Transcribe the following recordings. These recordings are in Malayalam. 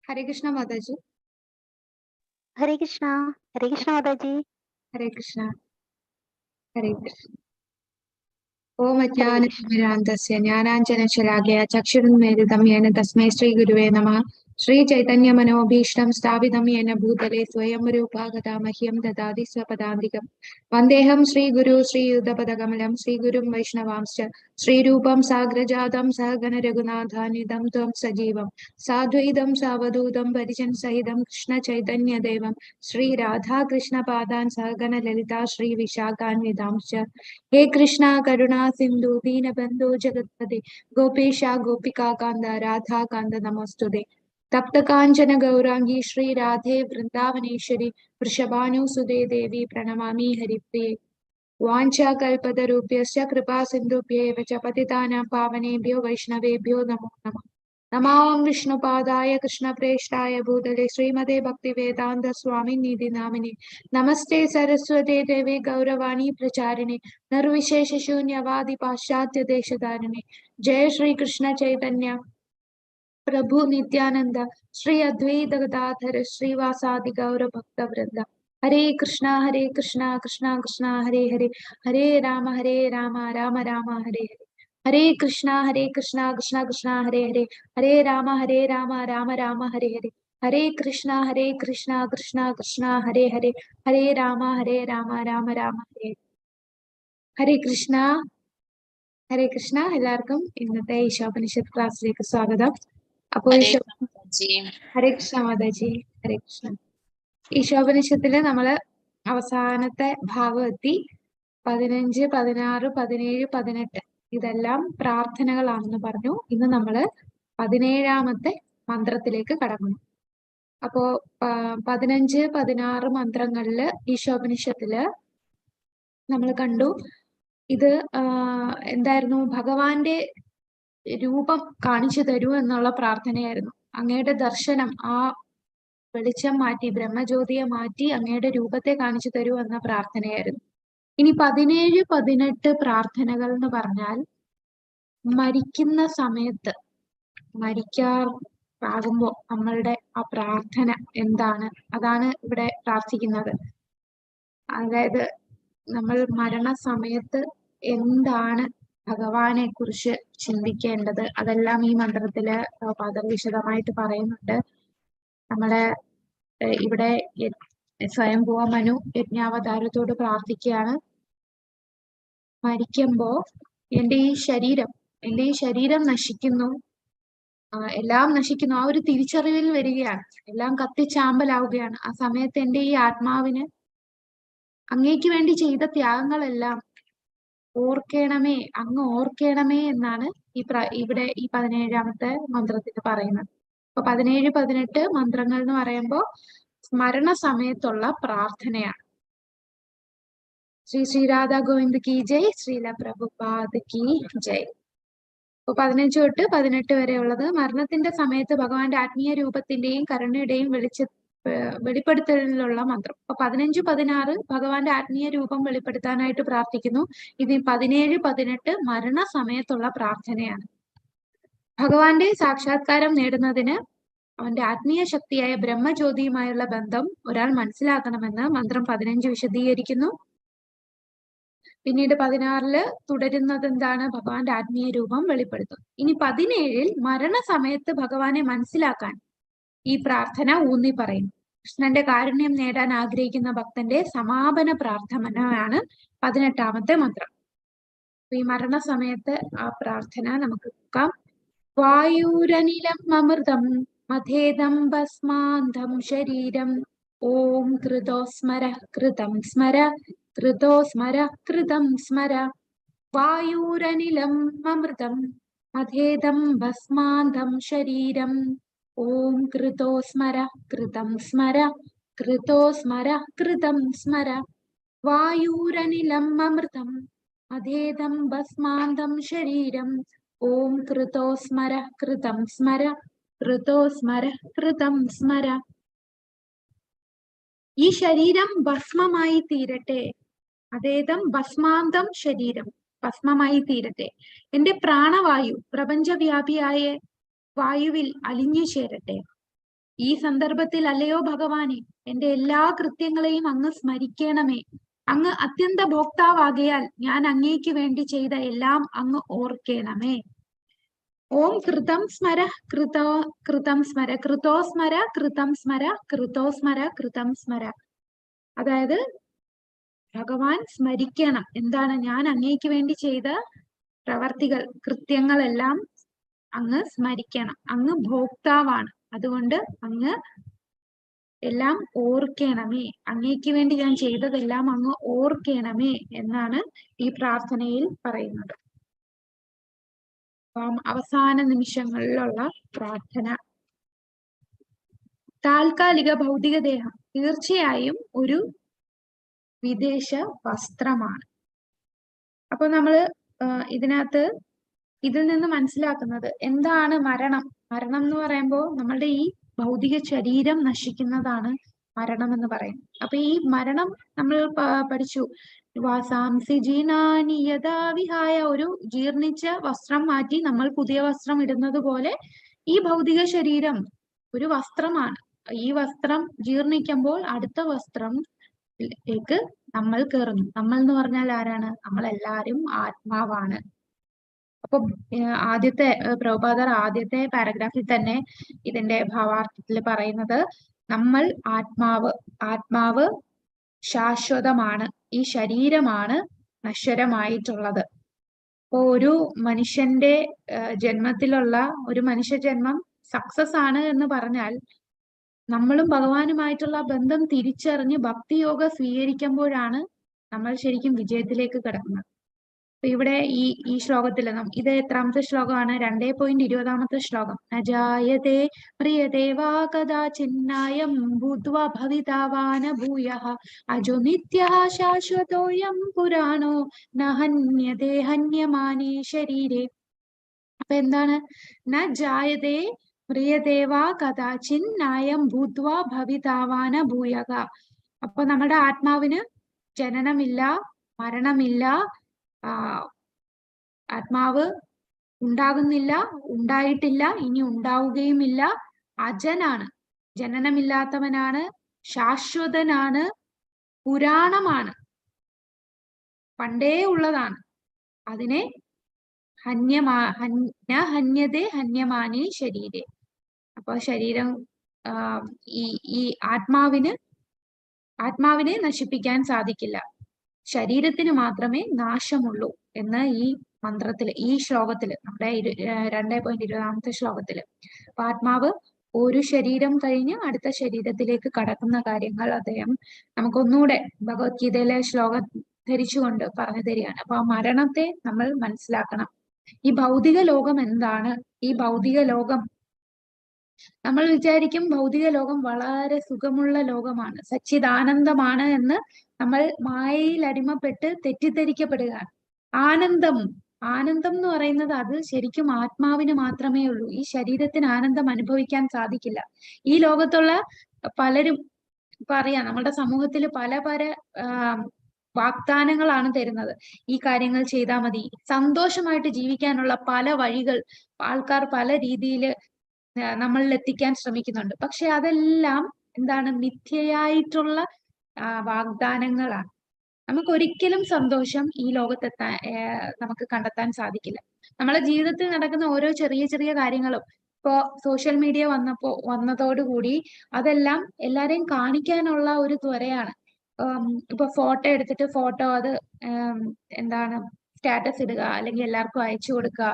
हरे कृष्णा माता जी। हरे कृष्णा माता जी। हरे कृष्णा। हरे कृष्ण। ओम हरे कृष्ण। अज्ञानतिमिरान्धस्य ज्ञानाञ्जनशलाकया चक्षुरुन्मीलितं येन तस्मै श्रीगुरुवे नमः। श्रीचैतन्यमनोभीष्टं स्थापितं येन भूतले स्वयं रूपा गता मह्यं ददाति स्वपदान्तिकं। वन्देऽहं श्रीगुरु श्रीयुतपदकमलं श्रीगुरुं वैष्णवांश्च श्रीरूपं साग्रजातं सहगण रघुनाथान्वितं त्वं सजीवं साद्वैतं सावधूतं परिजनसहितं कृष्णचैतन्यदेवं श्रीराधाकृष्णपादान् सहगण ललिता श्रीविशाखान्वितांश्च। हे कृष्णा करुणा सिंधु दीनबंधु जगत्पते गोपेशा गोपिका कांद राधा कांद नमोस्तुते। तप्त कांचन गौरांगी श्री राधे वृंदावनेश्वरी वृषभानुसुते देवी प्रणमामि हरिप्रिये। वाञ्छाकल्पतरुभ्यश्च कृपा सिन्धुभ्येव च पतितानां पावनेभ्यो वैष्णवेभ्यो नमो नमः। नमां विष्णुपादाय कृष्णप्रेष्ठाय भूतले श्रीमते भक्तिवेदान्त स्वामिनिधि नामिने नमस्ते सरस्वते देवे गौरवाणी प्रचारिणे निर्विशेष शून्यवादी पाश्चात्य देशधारिणे। जय श्री कृष्ण चैतन्य प्रभु नित्यानंद श्री अद्वैत गदाधर श्रीवासादि गौर भक्त वृंद। हरे कृष्णा कृष्णा कृष्णा हरे हरे हरे राम राम राम हरे हरे। हरे कृष्णा कृष्णा कृष्णा हरे हरे हरे राम राम राम हरे हरे। हरे कृष्णा कृष्णा कृष्णा हरे हरे हरे राम राम राम हरे हरे। ഹരേ കൃഷ്ണ. ഹരേ കൃഷ്ണ. എല്ലാവർക്കും ഇന്നത്തെ ഈശോപനിഷത്ത് ക്ലാസ്സിലേക്ക് സ്വാഗതം. അപ്പോൾ ഹരേ കൃഷ്ണ മാതാജി. ഹരേ കൃഷ്ണ. ഈശോപനിഷത്തില് നമ്മള് അവസാനത്തെ ഭാഗം എത്തി. 15, 16, 17, 18 ഇതെല്ലാം പ്രാർത്ഥനകളാണെന്ന് പറഞ്ഞു. ഇന്ന് നമ്മള് 17ാമത്തെ മന്ത്രത്തിലേക്ക് കടക്കുന്നു. അപ്പോ 15, 16 മന്ത്രങ്ങളില് ഈശോപനിഷത്തില് നമ്മൾ കണ്ടു ഇത് എന്തായിരുന്നു, ഭഗവാന്റെ രൂപം കാണിച്ചു തരൂ എന്നുള്ള പ്രാർത്ഥനയായിരുന്നു. അങ്ങയുടെ ദർശനം, ആ വെളിച്ചം മാറ്റി, ബ്രഹ്മജ്യോതിയെ മാറ്റി അങ്ങയുടെ രൂപത്തെ കാണിച്ചു തരൂ എന്ന പ്രാർത്ഥനയായിരുന്നു. ഇനി 17, 18 പ്രാർത്ഥനകൾ എന്ന് പറഞ്ഞാൽ മരിക്കുന്ന സമയത്ത്, മരിക്കാറാകുമ്പോ നമ്മളുടെ ആ പ്രാർത്ഥന എന്താണ്, അതാണ് ഇവിടെ പ്രാർത്ഥിക്കുന്നത്. അതായത് നമ്മൾ മരണസമയത്ത് എന്താണ് ഭഗവാനെ കുറിച്ച് ചിന്തിക്കേണ്ടത്, അതെല്ലാം ഈ മന്ത്രത്തില് ഫാദർ വിശദമായിട്ട് പറയുന്നുണ്ട്. നമ്മളെ ഇവിടെ സ്വയംഭുവ മനു യജ്ഞാവതാരത്തോട് പ്രാർത്ഥിക്കുകയാണ്, മരിക്കുമ്പോ എന്റെ ഈ ശരീരം നശിക്കുന്നു, എല്ലാം നശിക്കുന്നു, ആ ഒരു തിരിച്ചറിവിൽ വരികയാണ്. എല്ലാം കത്തിച്ചാമ്പലാവുകയാണ്. ആ സമയത്ത് എന്റെ ഈ ആത്മാവിന് അങ്ങേക്ക് വേണ്ടി ചെയ്ത ത്യാഗങ്ങളെല്ലാം ഓർക്കണമേ, അങ്ങ് ഓർക്കണമേ എന്നാണ് ഇവിടെ ഈ 17ാമത്തെ മന്ത്രത്തിൽ പറയുന്നത്. അപ്പൊ 17, 18 മന്ത്രങ്ങൾ എന്ന് പറയുമ്പോ മരണസമയത്തുള്ള പ്രാർത്ഥനയാണ്. ശ്രീ ശ്രീരാധാ ഗോവിന്ദ് കി ജയ്, ശ്രീല പ്രഭുപാദ് കി ജയ്. അപ്പൊ 15 തൊട്ട് 18 വരെയുള്ളത് മരണത്തിന്റെ സമയത്ത് ഭഗവാന്റെ ആത്മീയ രൂപത്തിന്റെയും കരുണയുടെയും വെളിപ്പെടുത്തലിനുള്ള മന്ത്രം. അപ്പൊ 15, 16 ഭഗവാന്റെ ആത്മീയ രൂപം വെളിപ്പെടുത്താനായിട്ട് പ്രാർത്ഥിക്കുന്നു. ഇത് 17, 18 മരണസമയത്തുള്ള പ്രാർത്ഥനയാണ്. ഭഗവാന്റെ സാക്ഷാത്കാരം നേടുന്നതിന് അവന്റെ ആത്മീയ ശക്തിയായ ബ്രഹ്മജ്യോതിയുമായുള്ള ബന്ധം ഒരാൾ മനസ്സിലാക്കണമെന്ന് മന്ത്രം 15 വിശദീകരിക്കുന്നു. പിന്നീട് 16 തുടരുന്നത് എന്താണ്, ഭഗവാന്റെ ആത്മീയ രൂപം വെളിപ്പെടുത്തും. ഇനി 17 മരണസമയത്ത് ഭഗവാനെ മനസ്സിലാക്കാൻ ഈ പ്രാർത്ഥന ഊന്നി പറയുന്നു. കൃഷ്ണന്റെ കാരുണ്യം നേടാൻ ആഗ്രഹിക്കുന്ന ഭക്തന്റെ സമാപന പ്രാർത്ഥനയാണ് 18ാമത്തെ മന്ത്രം. ഈ മരണസമയത്ത് ആ പ്രാർത്ഥന നമുക്ക് നോക്കാം. വായൂരനിലം അമൃതം മധേദം ഭസ്മാന്തം ശരീരം ഓം കൃതോ സ്മര കൃതം സ്മര കൃതോ സ്മര കൃതം സ്മര. വായൂരനിലം അമൃതം മധേദം ഭസ്മാന്തം ശരീരം ഓം കൃതോ സ്മര കൃതം സ്മര കൃതോ സ്മര കൃതം സ്മര. വായൂരനിലം അമൃതം മധേദം ഭസ്മാന്തം ശരീരം ഓം കൃതോ സ്മര കൃതം സ്മര കൃതോ സ്മര കൃതം സ്മര. ഈ ശരീരം ഭസ്മമായി തീരട്ടെ, അതേതം ഭസ്മാന്തം ശരീരം ഭസ്മമായി തീരട്ടെ. എന്റെ പ്രാണവായു പ്രപഞ്ചവ്യാപിയായ വായുവിൽ അലിഞ്ഞു ചേരട്ടെ. ഈ സന്ദർഭത്തിൽ അല്ലയോ ഭഗവാനെ, എന്റെ എല്ലാ കൃത്യങ്ങളെയും അങ്ങ് സ്മരിക്കണമേ. അങ്ങ് അത്യന്ത ഭോക്താവാകയാൽ ഞാൻ അങ്ങേക്ക് വേണ്ടി ചെയ്ത എല്ലാം അങ്ങ് ഓർക്കണമേ. ഓം കൃതം സ്മര കൃതം സ്മര കൃതോ സ്മര കൃതം സ്മര കൃതോ സ്മര കൃതം സ്മര. അതായത് ഭഗവാൻ സ്മരിക്കണം. എന്താണ്? ഞാൻ അങ്ങേക്ക് വേണ്ടി ചെയ്ത പ്രവർത്തികൾ, കൃത്യങ്ങളെല്ലാം അങ്ങ് സ്മരിക്കണം. അങ്ങ് ഭോക്താവാണ്, അതുകൊണ്ട് അങ്ങ് എല്ലാം ഓർക്കണമേ. അങ്ങേക്ക് വേണ്ടി ഞാൻ ചെയ്തതെല്ലാം അങ്ങ് ഓർക്കണമേ എന്നാണ് ഈ പ്രാർത്ഥനയിൽ പറയുന്നത്. അവസാന നിമിഷങ്ങളിലുള്ള പ്രാർത്ഥന. താൽക്കാലിക ഭൗതിക ദേഹം തീർച്ചയായും ഒരു വിദേശ വസ്ത്രമാണ്. അപ്പൊ നമ്മള് ഇതിനകത്ത് ഇതിൽ നിന്ന് മനസ്സിലാക്കുന്നത് എന്താണ് മരണം? മരണം എന്ന് പറയുമ്പോൾ നമ്മളുടെ ഈ ഭൗതിക ശരീരം നശിക്കുന്നതാണ് മരണം എന്ന് പറയുന്നത്. അപ്പൊ ഈ മരണം നമ്മൾ പഠിച്ചു, വാസാംസി ജീനാനി യഥാ വിഹായ, ഒരു ജീർണിച്ച വസ്ത്രം മാറ്റി നമ്മൾ പുതിയ വസ്ത്രം ഇടുന്നത് പോലെ ഈ ഭൗതിക ശരീരം ഒരു വസ്ത്രമാണ്. ഈ വസ്ത്രം ജീർണിക്കുമ്പോൾ അടുത്ത വസ്ത്രത്തിലേക്ക് നമ്മൾ കയറുന്നു. നമ്മൾ എന്ന് പറഞ്ഞാൽ ആരാണ്? നമ്മളെല്ലാരും ആത്മാവാണ്. അപ്പൊ ആദ്യത്തെ പ്രഭുപാദർ ആദ്യത്തെ പാരഗ്രാഫിൽ തന്നെ ഇതിന്റെ ഭാവാർത്ഥത്തിൽ പറയുന്നത്, നമ്മൾ ആത്മാവ് ശാശ്വതമാണ്, ഈ ശരീരമാണ് നശ്വരമായിട്ടുള്ളത്. അപ്പൊ ഒരു മനുഷ്യന്റെ ജന്മത്തിലുള്ള ഒരു മനുഷ്യ ജന്മം സക്സസ് ആണ് എന്ന് പറഞ്ഞാൽ, നമ്മളും ഭഗവാനുമായിട്ടുള്ള ബന്ധം തിരിച്ചറിഞ്ഞ് ഭക്തിയോഗ സ്വീകരിക്കുമ്പോഴാണ് നമ്മൾ ശരിക്കും വിജയത്തിലേക്ക് കിടക്കുന്നത്. അപ്പൊ ഇവിടെ ഈ ശ്ലോകത്തിൽ ഇത് എത്രാമത്തെ ശ്ലോകമാണ്? 2.20 ശ്ലോകം. നജായതേ പ്രിയതേ വാ കദാചിന്നായം ഭൂത്വാ ഭവിതാവാന ഭൂയഃ അജോ നിത്യഃ ശാശ്വതോയം പുരാണോ ന ഹന്യതേ ഹന്യമാനേ ശരീരേ. അപ്പൊ എന്താണ്? ന ജായതേ പ്രിയതേ വാ കദാചിന്നായം ഭൂത്വാ ഭവിതാവാന ഭൂയഃ. അപ്പൊ നമ്മുടെ ആത്മാവിന് ജനനമില്ല, മരണമില്ല, ആത്മാവ് ഉണ്ടാകുന്നില്ല, ഉണ്ടായിട്ടില്ല, ഇനി ഉണ്ടാവുകയുമില്ല. അജനാണ്, ജനനമില്ലാത്തവനാണ്, ശാശ്വതനാണ്, പുരാണമാണ്, പണ്ടേ ഉള്ളതാണ്. അതിനെ ഹന്യതേ ഹന്യമാനേ ശരീരേ. അപ്പൊ ശരീരം ഈ ആത്മാവിനെ നശിപ്പിക്കാൻ സാധിക്കില്ല, ശരീരത്തിന് മാത്രമേ നാശമുള്ളൂ എന്ന് ഈ മന്ത്രത്തില്, ഈ ശ്ലോകത്തില്, നമ്മുടെ 2.20 ശ്ലോകത്തില്. അപ്പൊ ആത്മാവ് ഒരു ശരീരം കഴിഞ്ഞ് അടുത്ത ശരീരത്തിലേക്ക് കടക്കുന്ന കാര്യങ്ങൾ അദ്ദേഹം നമുക്കൊന്നുകൂടെ ഭഗവത്ഗീതയിലെ ശ്ലോകം ധരിച്ചുകൊണ്ട് പറഞ്ഞു തരികയാണ്. അപ്പൊ ആ മരണത്തെ നമ്മൾ മനസ്സിലാക്കണം. ഈ ഭൗതിക ലോകം എന്താണ്? ഈ ഭൗതിക ലോകം നമ്മൾ വിചാരിക്കും ഭൗതിക ലോകം വളരെ സുഖമുള്ള ലോകമാണ്, സച്ചിദാനന്ദമാണ് എന്ന് നമ്മൾ മായയിൽ അടിമപ്പെട്ട് തെറ്റിദ്ധരിക്കപ്പെടുകയാണ്. ആനന്ദം എന്ന് പറയുന്നത് അത് ശരിക്കും ആത്മാവിന് മാത്രമേ ഉള്ളൂ. ഈ ശരീരത്തിന് ആനന്ദം അനുഭവിക്കാൻ സാധിക്കില്ല. ഈ ലോകത്തുള്ള പലരും പറയാം, നമ്മുടെ സമൂഹത്തിൽ പല വാഗ്ദാനങ്ങളാണ് തരുന്നത്. ഈ കാര്യങ്ങൾ ചെയ്താൽ മതി, സന്തോഷമായിട്ട് ജീവിക്കാനുള്ള പല വഴികൾ ആൾക്കാർ പല രീതിയിൽ നമ്മളിൽ എത്തിക്കാൻ ശ്രമിക്കുന്നുണ്ട്. പക്ഷെ അതെല്ലാം എന്താണ്? മിഥ്യയായിട്ടുള്ള വാഗ്ദാനങ്ങളാണ്. നമുക്ക് ഒരിക്കലും സന്തോഷം ഈ ലോകത്തെത്താൻ നമുക്ക് കണ്ടെത്താൻ സാധിക്കില്ല. നമ്മളെ ജീവിതത്തിൽ നടക്കുന്ന ഓരോ ചെറിയ ചെറിയ കാര്യങ്ങളും ഇപ്പോ സോഷ്യൽ മീഡിയ വന്നതോടുകൂടി അതെല്ലാം എല്ലാരെയും കാണിക്കാനുള്ള ഒരു ത്വരയാണ്. ഇപ്പൊ ഫോട്ടോ എടുത്തിട്ട് അത് എന്താണ് സ്റ്റാറ്റസ് ഇടുക, അല്ലെങ്കിൽ എല്ലാവർക്കും അയച്ചു കൊടുക്കുക,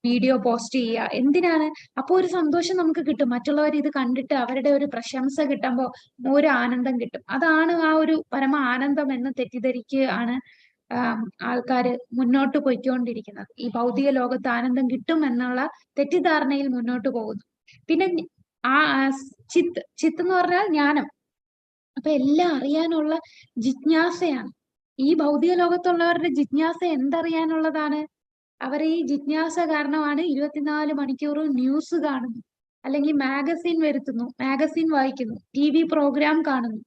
വീഡിയോ പോസ്റ്റ് ചെയ്യുക. എന്തിനാണ്? അപ്പൊ ഒരു സന്തോഷം നമുക്ക് കിട്ടും. മറ്റുള്ളവർ ഇത് കണ്ടിട്ട് അവരുടെ ഒരു പ്രശംസ കിട്ടുമ്പോൾ ഒരു ആനന്ദം കിട്ടും. അതാണ് ആ ഒരു പരമ ആനന്ദം എന്ന് തെറ്റിദ്ധരിക്കുകയാണ് ആൾക്കാര് മുന്നോട്ട് പോയിക്കൊണ്ടിരിക്കുന്നത്. ഈ ഭൗതിക ലോകത്ത് ആനന്ദം കിട്ടും എന്നുള്ള തെറ്റിദ്ധാരണയിൽ മുന്നോട്ട് പോകുന്നു. പിന്നെ ചിത്ത് എന്ന് പറഞ്ഞാൽ ജ്ഞാനം. അപ്പൊ എല്ലാം അറിയാനുള്ള ജിജ്ഞാസയാണ്. ഈ ഭൗതിക ലോകത്തുള്ളവരുടെ ജിജ്ഞാസ എന്തറിയാനുള്ളതാണ്? അവർ ഈ ജിജ്ഞാസ കാരണമാണ് 24 മണിക്കൂറും ന്യൂസ് കാണുന്നു, അല്ലെങ്കിൽ മാഗസിൻ വരുത്തുന്നു, മാഗസിൻ വായിക്കുന്നു, TV പ്രോഗ്രാം കാണുന്നു.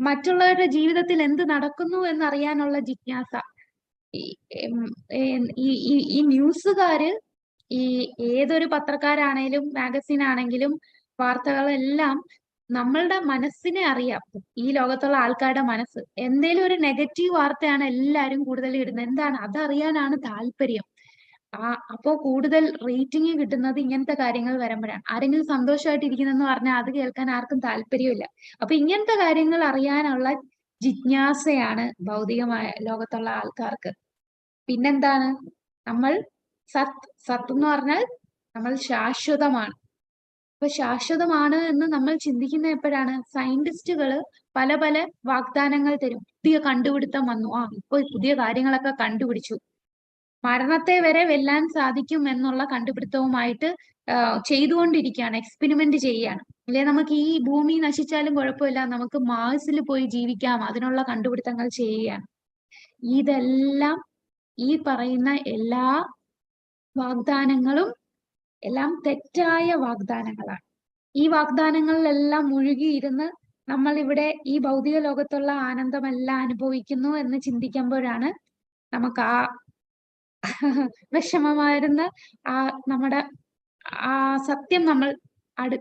മറ്റുള്ളവരുടെ ജീവിതത്തിൽ എന്ത് നടക്കുന്നു എന്നറിയാനുള്ള ജിജ്ഞാസ. ഈ ന്യൂസുകാര്, ഈ ഏതൊരു പത്രക്കാരാണേലും മാഗസിൻ ആണെങ്കിലും വാർത്തകളെല്ലാം നമ്മളുടെ മനസ്സിനെ അറിയാം. ഈ ലോകത്തുള്ള ആൾക്കാരുടെ മനസ്സ് എന്തേലും ഒരു നെഗറ്റീവ് വാർത്തയാണ് എല്ലാരും കൂടുതൽ ഇടുന്നത്. എന്താണ് അതറിയാനാണ് താല്പര്യം. അപ്പോ കൂടുതൽ റേറ്റിംഗ് കിട്ടുന്നത് ഇങ്ങനത്തെ കാര്യങ്ങൾ വരുമ്പോഴാണ്. ആരെങ്കിലും സന്തോഷമായിട്ട് ഇരിക്കുന്നെന്ന് പറഞ്ഞാൽ അത് കേൾക്കാൻ ആർക്കും താല്പര്യമില്ല. അപ്പൊ ഇങ്ങനത്തെ കാര്യങ്ങൾ അറിയാനുള്ള ജിജ്ഞാസയാണ് ഭൗതികമായ ലോകത്തുള്ള ആൾക്കാർക്ക്. പിന്നെന്താണ്, നമ്മൾ സത്ത് എന്ന് പറഞ്ഞാൽ നമ്മൾ ശാശ്വതമാണ്. അപ്പൊ ശാശ്വതമാണ് എന്ന് നമ്മൾ ചിന്തിക്കുന്ന എപ്പോഴാണ്? സയന്റിസ്റ്റുകൾ പല പല വാഗ്ദാനങ്ങൾ തരും. പുതിയ കണ്ടുപിടുത്തം വന്നു, ഇപ്പൊ പുതിയ കാര്യങ്ങളൊക്കെ കണ്ടുപിടിച്ചു, മരണത്തെ വരെ വെല്ലാൻ സാധിക്കും എന്നുള്ള കണ്ടുപിടുത്തവുമായിട്ട് ചെയ്തുകൊണ്ടിരിക്കുകയാണ്, എക്സ്പെരിമെന്റ് ചെയ്യുകയാണ്. അല്ലെ നമുക്ക് ഈ ഭൂമി നശിച്ചാലും കുഴപ്പമില്ല, നമുക്ക് മാർസിൽ പോയി ജീവിക്കാം, അതിനുള്ള കണ്ടുപിടുത്തങ്ങൾ ചെയ്യുകയാണ്. ഇതെല്ലാം ഈ പറയുന്ന എല്ലാ വാഗ്ദാനങ്ങളും എല്ലാം തെറ്റായ വാഗ്ദാനങ്ങളാണ്. ഈ വാഗ്ദാനങ്ങളിലെല്ലാം മുഴുകിയിരുന്ന് നമ്മൾ ഇവിടെ ഈ ഭൗതിക ലോകത്തുള്ള ആനന്ദമെല്ലാം അനുഭവിക്കുന്നു എന്ന് ചിന്തിക്കുമ്പോഴാണ് നമുക്ക് ആ വിഷമമായിരുന്ന നമ്മുടെ ആ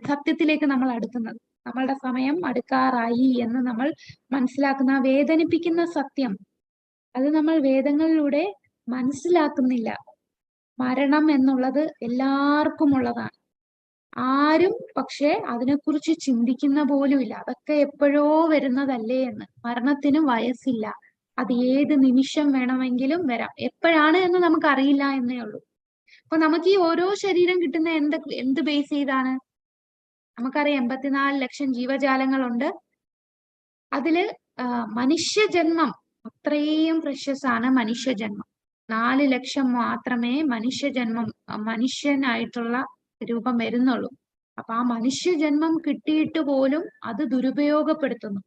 സത്യത്തിലേക്ക് നമ്മൾ അടുക്കുന്നത്. നമ്മളുടെ സമയം അടുക്കാറായി എന്ന് നമ്മൾ മനസ്സിലാക്കുന്ന വേദനിപ്പിക്കുന്ന സത്യം, അത് നമ്മൾ വേദങ്ങളിലൂടെ മനസ്സിലാക്കുന്നില്ല. മരണം എന്നുള്ളത് എല്ലാവർക്കും ഉള്ളതാണ്. ആരും പക്ഷെ അതിനെക്കുറിച്ച് ചിന്തിക്കുന്ന പോലുമില്ല. അതൊക്കെ എപ്പോഴോ വരുന്നതല്ലേ എന്ന്. മരണത്തിന് വയസ്സില്ല, അത് ഏത് നിമിഷം വേണമെങ്കിലും വരാം. എപ്പോഴാണ് എന്ന് നമുക്കറിയില്ല എന്നേ ഉള്ളൂ. അപ്പൊ നമുക്ക് ഈ ഓരോ ശരീരം കിട്ടുന്ന എന്ത് ബേസ് ചെയ്താണ്? നമുക്കറിയാം 84 ലക്ഷം ജീവജാലങ്ങളുണ്ട്. അതില് മനുഷ്യജന്മം അത്രയും പ്രഷ്യസ് ആണ്. മനുഷ്യജന്മം 4 ലക്ഷം മാത്രമേ മനുഷ്യനായിട്ടുള്ള രൂപം വരുന്നുള്ളൂ. അപ്പൊ ആ മനുഷ്യജന്മം കിട്ടിയിട്ട് പോലും അത് ദുരുപയോഗപ്പെടുത്തുന്നു.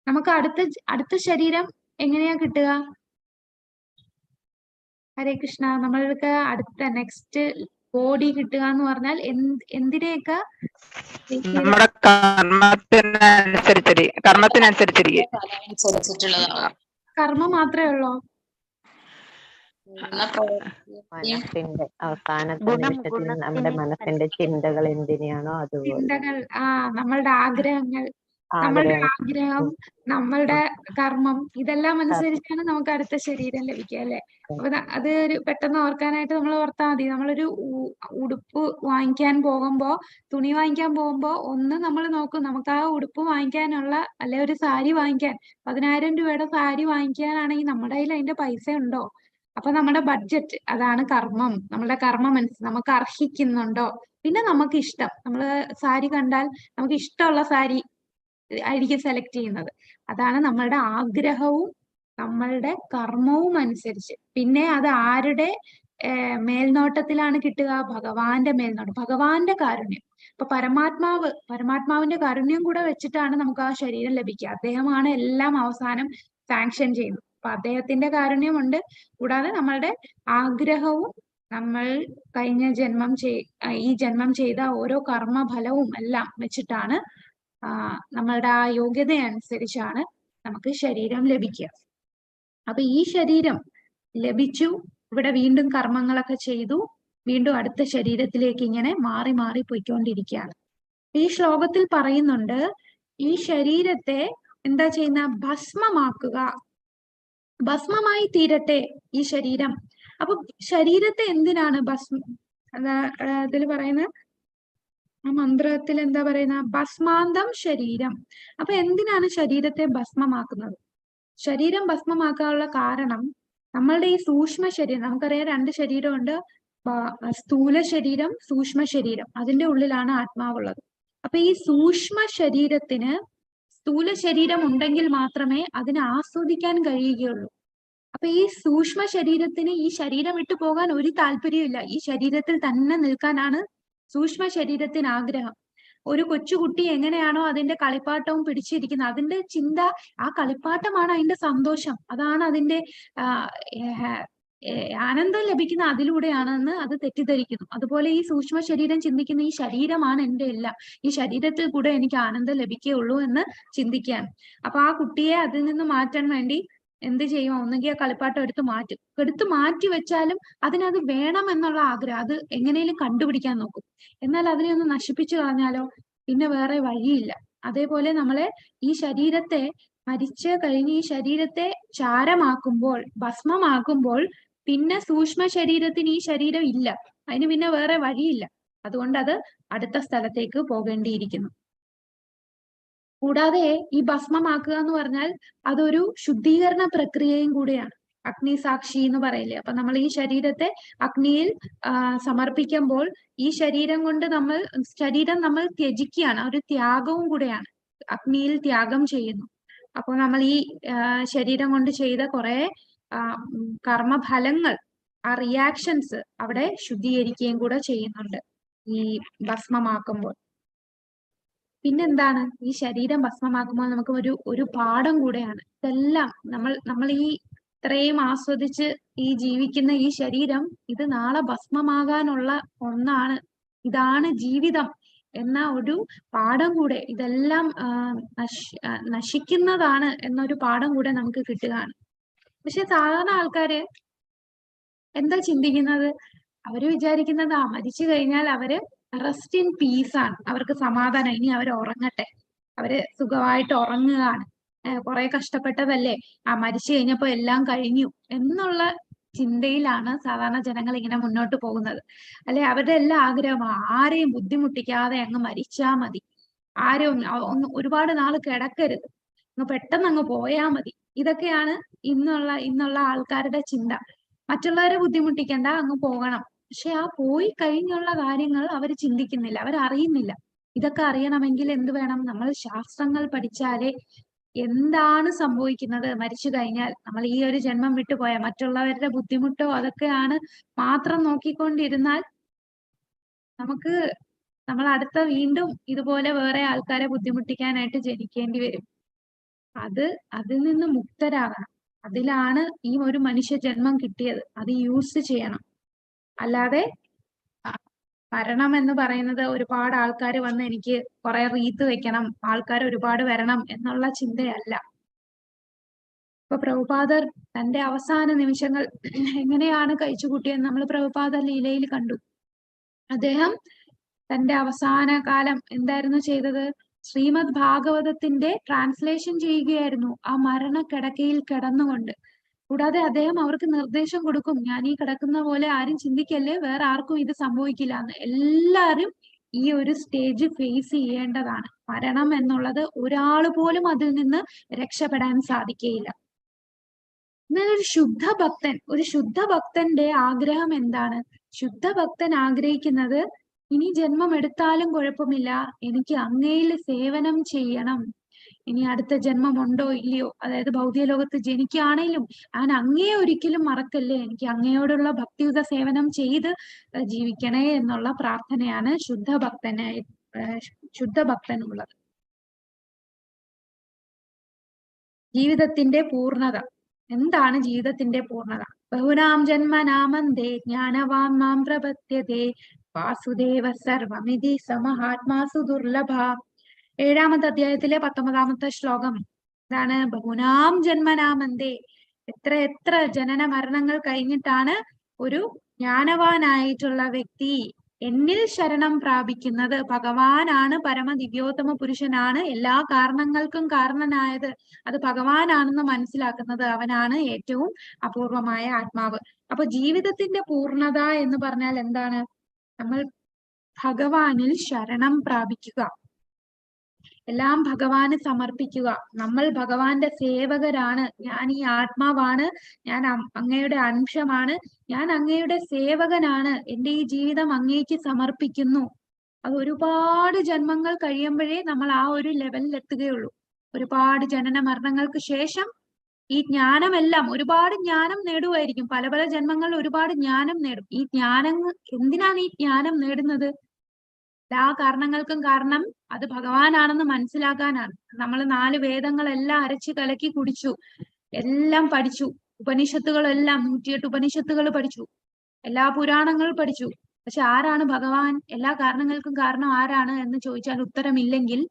നമുക്ക് അടുത്ത ശരീരം എങ്ങനെയാ കിട്ടുക? ഹരേ കൃഷ്ണ. നമ്മൾക്ക് അടുത്ത നെക്സ്റ്റ് ബോഡി കിട്ടുക എന്ന് പറഞ്ഞാൽ എന്തിനെയൊക്കെ? നമ്മുടെ കർമ്മത്തിനനുസരിച്ചിരിക്കും. കർമ്മം മാത്രമേ ഉള്ളൂ? മനസ്സിന്റെ അവസാനത്തെ നിമിഷത്തിൽ നമ്മുടെ മനസ്സിന്റെ ചിന്തകൾ എന്തിനാണോ അതുപോലെ. ചിന്തകൾ, നമ്മളുടെ ആഗ്രഹങ്ങൾ, നമ്മളുടെ ആഗ്രഹം, നമ്മളുടെ കർമ്മം, ഇതെല്ലാം അനുസരിച്ചാണ് നമുക്ക് അടുത്ത ശരീരം ലഭിക്കുക, അല്ലെ? അപ്പൊ അത് ഒരു പെട്ടെന്ന് ഓർക്കാനായിട്ട് നമ്മൾ ഓർത്താൽ മതി. നമ്മളൊരു ഉടുപ്പ് വാങ്ങിക്കാൻ പോകുമ്പോ, തുണി വാങ്ങിക്കാൻ പോകുമ്പോ ഒന്ന് നമ്മൾ നോക്കും, നമുക്ക് ആ ഉടുപ്പ് വാങ്ങിക്കാനുള്ള, അല്ലെ ഒരു സാരി വാങ്ങിക്കാൻ 10,000 രൂപയുടെ സാരി വാങ്ങിക്കാനാണെങ്കിൽ നമ്മുടെ കയ്യിൽ അതിന്റെ പൈസ ഉണ്ടോ? അപ്പൊ നമ്മുടെ ബഡ്ജറ്റ്, അതാണ് കർമ്മം. നമ്മുടെ കർമ്മം നമുക്ക് അർഹിക്കുന്നുണ്ടോ? പിന്നെ നമുക്ക് ഇഷ്ടം, നമ്മള് സാരി കണ്ടാൽ നമുക്ക് ഇഷ്ടമുള്ള സാരി ആയിരിക്കും സെലക്ട് ചെയ്യുന്നത്. അതാണ് നമ്മളുടെ ആഗ്രഹവും നമ്മളുടെ കർമ്മവും അനുസരിച്ച്. പിന്നെ അത് ആരുടെ മേൽനോട്ടത്തിലാണ് കിട്ടുക? ഭഗവാന്റെ മേൽനോട്ടം, ഭഗവാന്റെ കാരുണ്യം. അപ്പൊ പരമാത്മാവിന്റെ കാരുണ്യം കൂടെ വെച്ചിട്ടാണ് നമുക്ക് ആ ശരീരം ലഭിക്കുക. അദ്ദേഹമാണ് എല്ലാം അവസാനം സാങ്ഷൻ ചെയ്യുന്നത്. അപ്പൊ അദ്ദേഹത്തിന്റെ കാരുണ്യമുണ്ട്. കൂടാതെ നമ്മളുടെ ആഗ്രഹവും നമ്മൾ കഴിഞ്ഞ ഈ ജന്മം ചെയ്ത ഓരോ കർമ്മഫലവും എല്ലാം വെച്ചിട്ടാണ് നമ്മളുടെ ആ യോഗ്യത അനുസരിച്ചാണ് നമുക്ക് ശരീരം ലഭിക്കുക. അപ്പൊ ഈ ശരീരം ലഭിച്ചു, ഇവിടെ വീണ്ടും കർമ്മങ്ങളൊക്കെ ചെയ്തു, വീണ്ടും അടുത്ത ശരീരത്തിലേക്ക് ഇങ്ങനെ മാറി മാറി പോയിക്കൊണ്ടിരിക്കുകയാണ്. ഈ ശ്ലോകത്തിൽ പറയുന്നുണ്ട്, ഈ ശരീരത്തെ എന്താ ചെയ്യുന്ന? ഭസ്മമാക്കുക, ഭസ്മമായി തീരട്ടെ ഈ ശരീരം. അപ്പൊ ശരീരത്തെ എന്തിനാണ് അതിൽ പറയുന്ന ആ മന്ത്രത്തിൽ എന്താ പറയുന്ന? ഭസ്മാന്തം ശരീരം. അപ്പൊ എന്തിനാണ് ശരീരത്തെ ഭസ്മമാക്കുന്നത്? ശരീരം ഭസ്മമാക്കാനുള്ള കാരണം, നമ്മളുടെ ഈ സൂക്ഷ്മ ശരീരം, നമുക്കറിയാം 2 ശരീരമുണ്ട്, സ്ഥൂല ശരീരം, സൂക്ഷ്മ ശരീരം. അതിന്റെ ഉള്ളിലാണ് ആത്മാവുള്ളത്. അപ്പൊ ഈ സൂക്ഷ്മ ശരീരത്തിന് സ്ഥൂല ശരീരം ഉണ്ടെങ്കിൽ മാത്രമേ അതിനെ ആസ്വദിക്കാൻ കഴിയുകയുള്ളൂ. അപ്പൊ ഈ സൂക്ഷ്മ ശരീരത്തിന് ഈ ശരീരം വിട്ടു പോകാൻ ഒരു താല്പര്യമില്ല. ഈ ശരീരത്തിൽ തന്നെ നിൽക്കാനാണ് സൂക്ഷ്മ ശരീരത്തിന് ആഗ്രഹം. ഒരു കൊച്ചുകുട്ടി എങ്ങനെയാണോ അതിന്റെ കളിപ്പാട്ടവും പിടിച്ചിരിക്കുന്നത്, അതിന്റെ ചിന്ത ആ കളിപ്പാട്ടമാണ് അതിന്റെ സന്തോഷം, അതാണ് അതിന്റെ ആനന്ദം ലഭിക്കുന്ന അതിലൂടെയാണെന്ന് അത് തെറ്റിദ്ധരിക്കുന്നു. അതുപോലെ ഈ സൂക്ഷ്മ ശരീരം ചിന്തിക്കുന്ന ഈ ശരീരമാണ് എന്റെ എല്ലാം, ഈ ശരീരത്തിൽ കൂടെ എനിക്ക് ആനന്ദം ലഭിക്കുകയുള്ളൂ എന്ന് ചിന്തിക്കുകയാണ്. അപ്പൊ ആ കുട്ടിയെ അതിൽ നിന്ന് മാറ്റാൻ വേണ്ടി എന്ത് ചെയ്യും? ഒന്നുകിൽ ആ കളിപ്പാട്ടം എടുത്ത് മാറ്റി വെച്ചാലും അതിനത് വേണം എന്നുള്ള ആഗ്രഹം, അത് എങ്ങനെയും കണ്ടുപിടിക്കാൻ നോക്കും. എന്നാൽ അതിനെ ഒന്ന് നശിപ്പിച്ചു കളഞ്ഞാലോ, പിന്നെ വേറെ വഴിയില്ല. അതേപോലെ നമ്മളെ ഈ ശരീരത്തെ മരിച്ചു കഴിഞ്ഞ് ഈ ശരീരത്തെ ചാരമാക്കുമ്പോൾ, ഭസ്മമാക്കുമ്പോൾ, പിന്നെ സൂക്ഷ്മ ശരീരത്തിന് ഈ ശരീരം ഇല്ല. അതിന് പിന്നെ വേറെ വഴിയില്ല. അതുകൊണ്ട് അത് അടുത്ത സ്ഥലത്തേക്ക് പോകേണ്ടിയിരിക്കുന്നു. കൂടാതെ ഈ ഭസ്മമാക്കുക എന്ന് പറഞ്ഞാൽ അതൊരു ശുദ്ധീകരണ പ്രക്രിയയും കൂടെയാണ്. അഗ്നിസാക്ഷി എന്ന് പറയില്ലേ. അപ്പൊ നമ്മൾ ഈ ശരീരത്തെ അഗ്നിയിൽ സമർപ്പിക്കുമ്പോൾ ഈ ശരീരം നമ്മൾ ത്യജിക്കുകയാണ്. ഒരു ത്യാഗവും കൂടെയാണ്. അഗ്നിയിൽ ത്യാഗം ചെയ്യുന്നു. അപ്പോൾ നമ്മൾ ഈ ശരീരം കൊണ്ട് ചെയ്ത കുറെ കർമ്മഫലങ്ങൾ, ആ റിയാക്ഷൻസ് അവിടെ ശുദ്ധീകരിക്കുകയും കൂടെ ചെയ്യുന്നുണ്ട് ഈ ഭസ്മമാക്കുമ്പോൾ. പിന്നെന്താണ്, ഈ ശരീരം ഭസ്മമാക്കുമ്പോൾ നമുക്ക് ഒരു പാഠം കൂടെയാണ്. ഇതെല്ലാം നമ്മൾ ഈ ഇത്രയും ആസ്വദിച്ച് ഈ ജീവിക്കുന്ന ഈ ശരീരം, ഇത് നാളെ ഭസ്മമാകാനുള്ള ഒന്നാണ്. ഇതാണ് ജീവിതം എന്ന ഒരു പാഠം കൂടെ, ഇതെല്ലാം നശിക്കുന്നതാണ് എന്നൊരു പാഠം കൂടെ നമുക്ക് കിട്ടുകയാണ്. പക്ഷെ സാധാരണ ആൾക്കാര് എന്താ ചിന്തിക്കുന്നത്? അവര് വിചാരിക്കുന്നത് മരിച്ചു കഴിഞ്ഞാൽ അവര് റെസ്റ്റ് ഇൻ പീസ് ആണ്, അവർക്ക് സമാധാനം, ഇനി അവർ ഉറങ്ങട്ടെ, അവര് സുഖമായിട്ട് ഉറങ്ങുകയാണ്, കുറെ കഷ്ടപ്പെട്ടതല്ലേ, മരിച്ചു കഴിഞ്ഞപ്പോ എല്ലാം കഴിഞ്ഞു എന്നുള്ള ചിന്തയിലാണ് സാധാരണ ജനങ്ങൾ ഇങ്ങനെ മുന്നോട്ട് പോകുന്നത്. അല്ലെ, അവരുടെ എല്ലാ ആഗ്രഹമാണ് ആരെയും ബുദ്ധിമുട്ടിക്കാതെ അങ്ങ് മരിച്ചാ മതി, ആരും ഒരുപാട് നാൾ കിടക്കരുത്, അങ്ങ് പെട്ടെന്ന് അങ്ങ് പോയാ മതി. ഇതൊക്കെയാണ് ഇന്നുള്ള ആൾക്കാരുടെ ചിന്ത. മറ്റുള്ളവരെ ബുദ്ധിമുട്ടിക്കണ്ട, അങ്ങ് പോകണം. പക്ഷെ ആ പോയി കഴിഞ്ഞുള്ള കാര്യങ്ങൾ അവർ ചിന്തിക്കുന്നില്ല, അവരറിയുന്നില്ല. ഇതൊക്കെ അറിയണമെങ്കിൽ എന്ത് വേണം? നമ്മൾ ശാസ്ത്രങ്ങൾ പഠിച്ചാലേ എന്താണ് സംഭവിക്കുന്നത് മരിച്ചു കഴിഞ്ഞാൽ, നമ്മൾ ഈ ഒരു ജന്മം വിട്ടുപോയാൽ, മറ്റുള്ളവരുടെ ബുദ്ധിമുട്ടോ അതൊക്കെയാണ് മാത്രം നോക്കിക്കൊണ്ടിരുന്നാൽ നമ്മൾ അടുത്ത വീണ്ടും ഇതുപോലെ വേറെ ആൾക്കാരെ ബുദ്ധിമുട്ടിക്കാനായിട്ട് ജനിക്കേണ്ടി വരും. അതിൽ നിന്ന് മുക്തരാകണം. അതിലാണ് ഈ ഒരു മനുഷ്യ ജന്മം കിട്ടിയത്. അത് യൂസ് ചെയ്യണം. അല്ലാതെ മരണം എന്ന് പറയുന്നത് ഒരുപാട് ആൾക്കാർ വന്ന് എനിക്ക് കുറെ റീത്ത് വെക്കണം, ആൾക്കാർ ഒരുപാട് വരണം എന്നുള്ള ചിന്തയല്ല. ഇപ്പൊ പ്രഭുപാദർ തന്റെ അവസാന നിമിഷങ്ങൾ എങ്ങനെയാണ് കഴിച്ചുകൂട്ടിയെന്ന് നമ്മൾ പ്രഭുപാദ ലീലയിൽ കണ്ടു. അദ്ദേഹം തന്റെ അവസാന കാലം എന്തായിരുന്നു ചെയ്തത്? ശ്രീമദ് ഭാഗവതത്തിന്റെ ട്രാൻസ്ലേഷൻ ചെയ്യുകയായിരുന്നു ആ മരണക്കിടക്കയിൽ കിടന്നുകൊണ്ട്. കൂടാതെ അദ്ദേഹം അവർക്ക് നിർദ്ദേശം കൊടുക്കും, ഞാൻ ഈ കിടക്കുന്ന പോലെ ആരും ചിന്തിക്കല്ലേ, വേറെ ആർക്കും ഇത് സംഭവിക്കില്ല എന്ന്. എല്ലാരും ഈ ഒരു സ്റ്റേജ് ഫേസ് ചെയ്യേണ്ടതാണ്. മരണം എന്നുള്ളത് ഒരാൾ പോലും അതിൽ നിന്ന് രക്ഷപ്പെടാൻ സാധിക്കുകയില്ല. എന്നാൽ ഒരു ശുദ്ധ ഭക്തന്റെ ആഗ്രഹം എന്താണ്? ശുദ്ധ ഭക്തൻ ആഗ്രഹിക്കുന്നത്, ഇനി ജന്മം എടുത്താലും കുഴപ്പമില്ല, എനിക്ക് അങ്ങയിൽ സേവനം ചെയ്യണം. ഇനി അടുത്ത ജന്മം ഉണ്ടോ ഇല്ലയോ, അതായത് ഭൗതിക ലോകത്ത് ജനിക്കുകയാണെങ്കിലും ഞാൻ അങ്ങയെ ഒരിക്കലും മറക്കല്ലേ, എനിക്ക് അങ്ങയോടുള്ള ഭക്തിയുത സേവനം ചെയ്ത് ജീവിക്കണേ എന്നുള്ള പ്രാർത്ഥനയാണ് ശുദ്ധ ഭക്തനുള്ളത്. ജീവിതത്തിന്റെ പൂർണ്ണത എന്താണ്? ജീവിതത്തിന്റെ പൂർണ്ണത ബഹുനാം ജന്മനാമന്തേ ജ്ഞാനവാൻ മാം പ്രപദ്യതേ വാസുദേവ സർവമിതി സമഹാത്മാസു ദുർലഭ. 7ാമത്തെ അധ്യായത്തിലെ 19ാമത്തെ ശ്ലോകം ഇതാണ്. ബഹുനാം ജന്മനാമന്തേ, എത്ര ജനന മരണങ്ങൾ കഴിഞ്ഞിട്ടാണ് ഒരു ജ്ഞാനവാനായിട്ടുള്ള വ്യക്തി എന്നിൽ ശരണം പ്രാപിക്കുന്നത്. ഭഗവാനാണ്, പരമദിവ്യോത്തമ പുരുഷനാണ്, എല്ലാ കാരണങ്ങൾക്കും കാരണനായത് അത് ഭഗവാനാണെന്ന് മനസ്സിലാക്കുന്നത്. അവനാണ് ഏറ്റവും അപൂർവമായ ആത്മാവ്. അപ്പൊ ജീവിതത്തിന്റെ പൂർണ്ണത എന്ന് പറഞ്ഞാൽ എന്താണ്? നമ്മൾ ഭഗവാനിൽ ശരണം പ്രാപിക്കുക, എല്ലാം ഭഗവാന് സമർപ്പിക്കുക. നമ്മൾ ഭഗവാന്റെ സേവകരാണ്. ഞാൻ ഈ ആത്മാവാണ്, ഞാൻ അങ്ങയുടെ അംശമാണ്, ഞാൻ അങ്ങയുടെ സേവകനാണ്, എന്റെ ഈ ജീവിതം അങ്ങേക്ക് സമർപ്പിക്കുന്നു. അത് ഒരുപാട് ജന്മങ്ങൾ കഴിയുമ്പോഴേ നമ്മൾ ആ ഒരു ലെവലിൽ എത്തുകയുള്ളൂ. ഒരുപാട് ജനന മരണങ്ങൾക്ക് ശേഷം ഈ ജ്ഞാനമെല്ലാം, ഒരുപാട് ജ്ഞാനം നേടുമായിരിക്കും, പല ജന്മങ്ങളിൽ ഒരുപാട് ജ്ഞാനം നേടും. ഈ ജ്ഞാനം എന്തിനാണ് ഈ ജ്ഞാനം നേടുന്നത്? എല്ലാ കാരണങ്ങൾക്കും കാരണം അത് ഭഗവാനാണെന്ന് മനസ്സിലാക്കാനാണ്. നമ്മൾ 4 വേദങ്ങളെല്ലാം അരച്ച് കലക്കി കുടിച്ചു, എല്ലാം പഠിച്ചു, ഉപനിഷത്തുകളെല്ലാം 108 ഉപനിഷത്തുകൾ പഠിച്ചു, എല്ലാ പുരാണങ്ങളും പഠിച്ചു. പക്ഷെ ആരാണ് ഭഗവാൻ? എല്ലാ കാരണങ്ങൾക്കും കാരണം ആരാണ് എന്ന് ചോദിച്ചാൽ ഉത്തരമില്ലെങ്കിൽ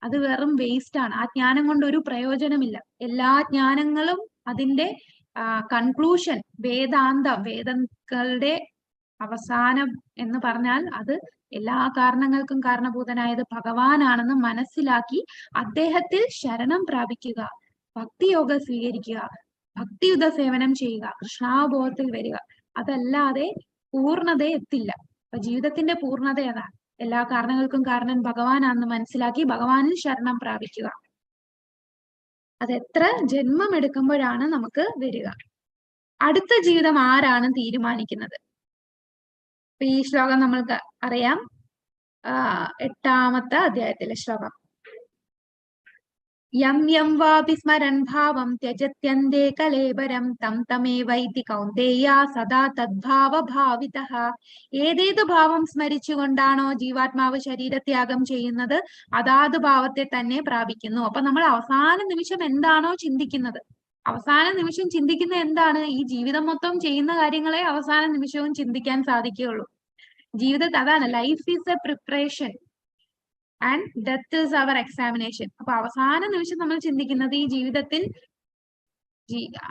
അത് വെറും വേസ്റ്റ് ആണ്. ആ ജ്ഞാനം കൊണ്ട് ഒരു പ്രയോജനമില്ല. എല്ലാ ജ്ഞാനങ്ങളും അതിന്റെ കൺക്ലൂഷൻ വേദങ്ങളുടെ അവസാനം എന്ന് പറഞ്ഞാൽ അത് എല്ലാ കാരണങ്ങൾക്കും കാരണഭൂതനായത് ഭഗവാനാണെന്ന് മനസ്സിലാക്കി അദ്ദേഹത്തിൽ ശരണം പ്രാപിക്കുക, ഭക്തിയോഗം സ്വീകരിക്കുക, ഭക്തിയുത സേവനം ചെയ്യുക, കൃഷ്ണാബോധത്തിൽ വരിക. അതല്ലാതെ പൂർണ്ണത എത്തില്ല. അപ്പൊ ജീവിതത്തിന്റെ പൂർണ്ണത അതാണ്. എല്ലാ കാരണങ്ങൾക്കും കാരണൻ ഭഗവാനാണെന്ന് മനസ്സിലാക്കി ഭഗവാനിൽ ശരണം പ്രാപിക്കുക. അതെത്ര ജന്മം എടുക്കുമ്പോഴാണ് നമുക്ക് വരിക. അടുത്ത ജീവിതം ആരാണ് തീരുമാനിക്കുന്നത്? ഈ ശ്ലോകം നമ്മൾക്ക് അറിയാം. 8ാമത്തെ അധ്യായത്തിലെ ശ്ലോകം. യം യം വാപി സ്മരൻ ഭാവം ത്യജത്യന്തേ കലേബരം തം തമേവൈതി കൗന്ദേയ സദാ തദ്ഭാവ ഭാവിതഃ. ഏതേത് ഭാവം സ്മരിച്ചുകൊണ്ടാണോ ജീവാത്മാവ് ശരീരത്യാഗം ചെയ്യുന്നത് അതാത് ഭാവത്തെ തന്നെ പ്രാപിക്കുന്നു. അപ്പൊ നമ്മൾ അവസാന നിമിഷം എന്താണോ ചിന്തിക്കുന്നത്, അവസാന നിമിഷം ചിന്തിക്കുന്ന എന്താണ്? ഈ ജീവിതം മൊത്തം ചെയ്യുന്ന കാര്യങ്ങളെ അവസാന നിമിഷവും ചിന്തിക്കാൻ സാധിക്കുകയുള്ളൂ. ജീവിതത്തിൽ അതാണ്, life is a preparation and death is our examination. അപ്പൊ അവസാന നിമിഷം നമ്മൾ ചിന്തിക്കുന്നത് ഈ ജീവിതത്തിൽ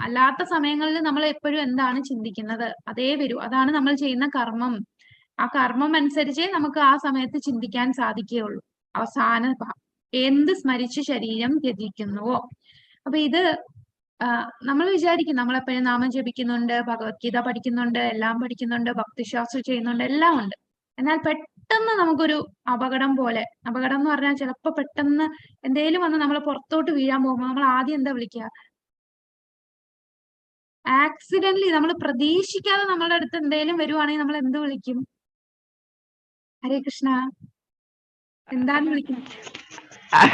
അല്ലാത്ത സമയങ്ങളിൽ നമ്മൾ എപ്പോഴും എന്താണ് ചിന്തിക്കുന്നത് അതേ വരൂ. അതാണ് നമ്മൾ ചെയ്യുന്ന കർമ്മം. ആ കർമ്മം അനുസരിച്ചേ നമുക്ക് ആ സമയത്ത് ചിന്തിക്കാൻ സാധിക്കുകയുള്ളൂ. അവസാന എന്ത് സ്മരിച്ച് ശരീരം ത്യജിക്കുന്നുവോ. അപ്പൊ ഇത് നമ്മൾ വിചാരിക്കും നമ്മളെപ്പോഴും നാമം ജപിക്കുന്നുണ്ട്, ഭഗവത്ഗീത പഠിക്കുന്നുണ്ട്, എല്ലാം പഠിക്കുന്നുണ്ട്, ഭക്തിശാസ്ത്രം ചെയ്യുന്നുണ്ട്, എല്ലാം ഉണ്ട്. എന്നാൽ പെട്ടെന്ന് നമുക്കൊരു അപകടം പോലെ, അപകടം എന്ന് പറഞ്ഞാൽ ചിലപ്പോ പെട്ടെന്ന് എന്തേലും വന്ന് നമ്മൾ പുറത്തോട്ട് വീഴാൻ പോകുമ്പോൾ നമ്മൾ ആദ്യം എന്താ വിളിക്കുക? ആക്സിഡന്റലി നമ്മൾ പ്രതീക്ഷിക്കാതെ നമ്മളുടെ അടുത്ത് എന്തേലും വരുവാണെങ്കിൽ നമ്മൾ എന്ത് വിളിക്കും? ഹരേ കൃഷ്ണ, എന്താണ് വിളിക്കുന്നത്?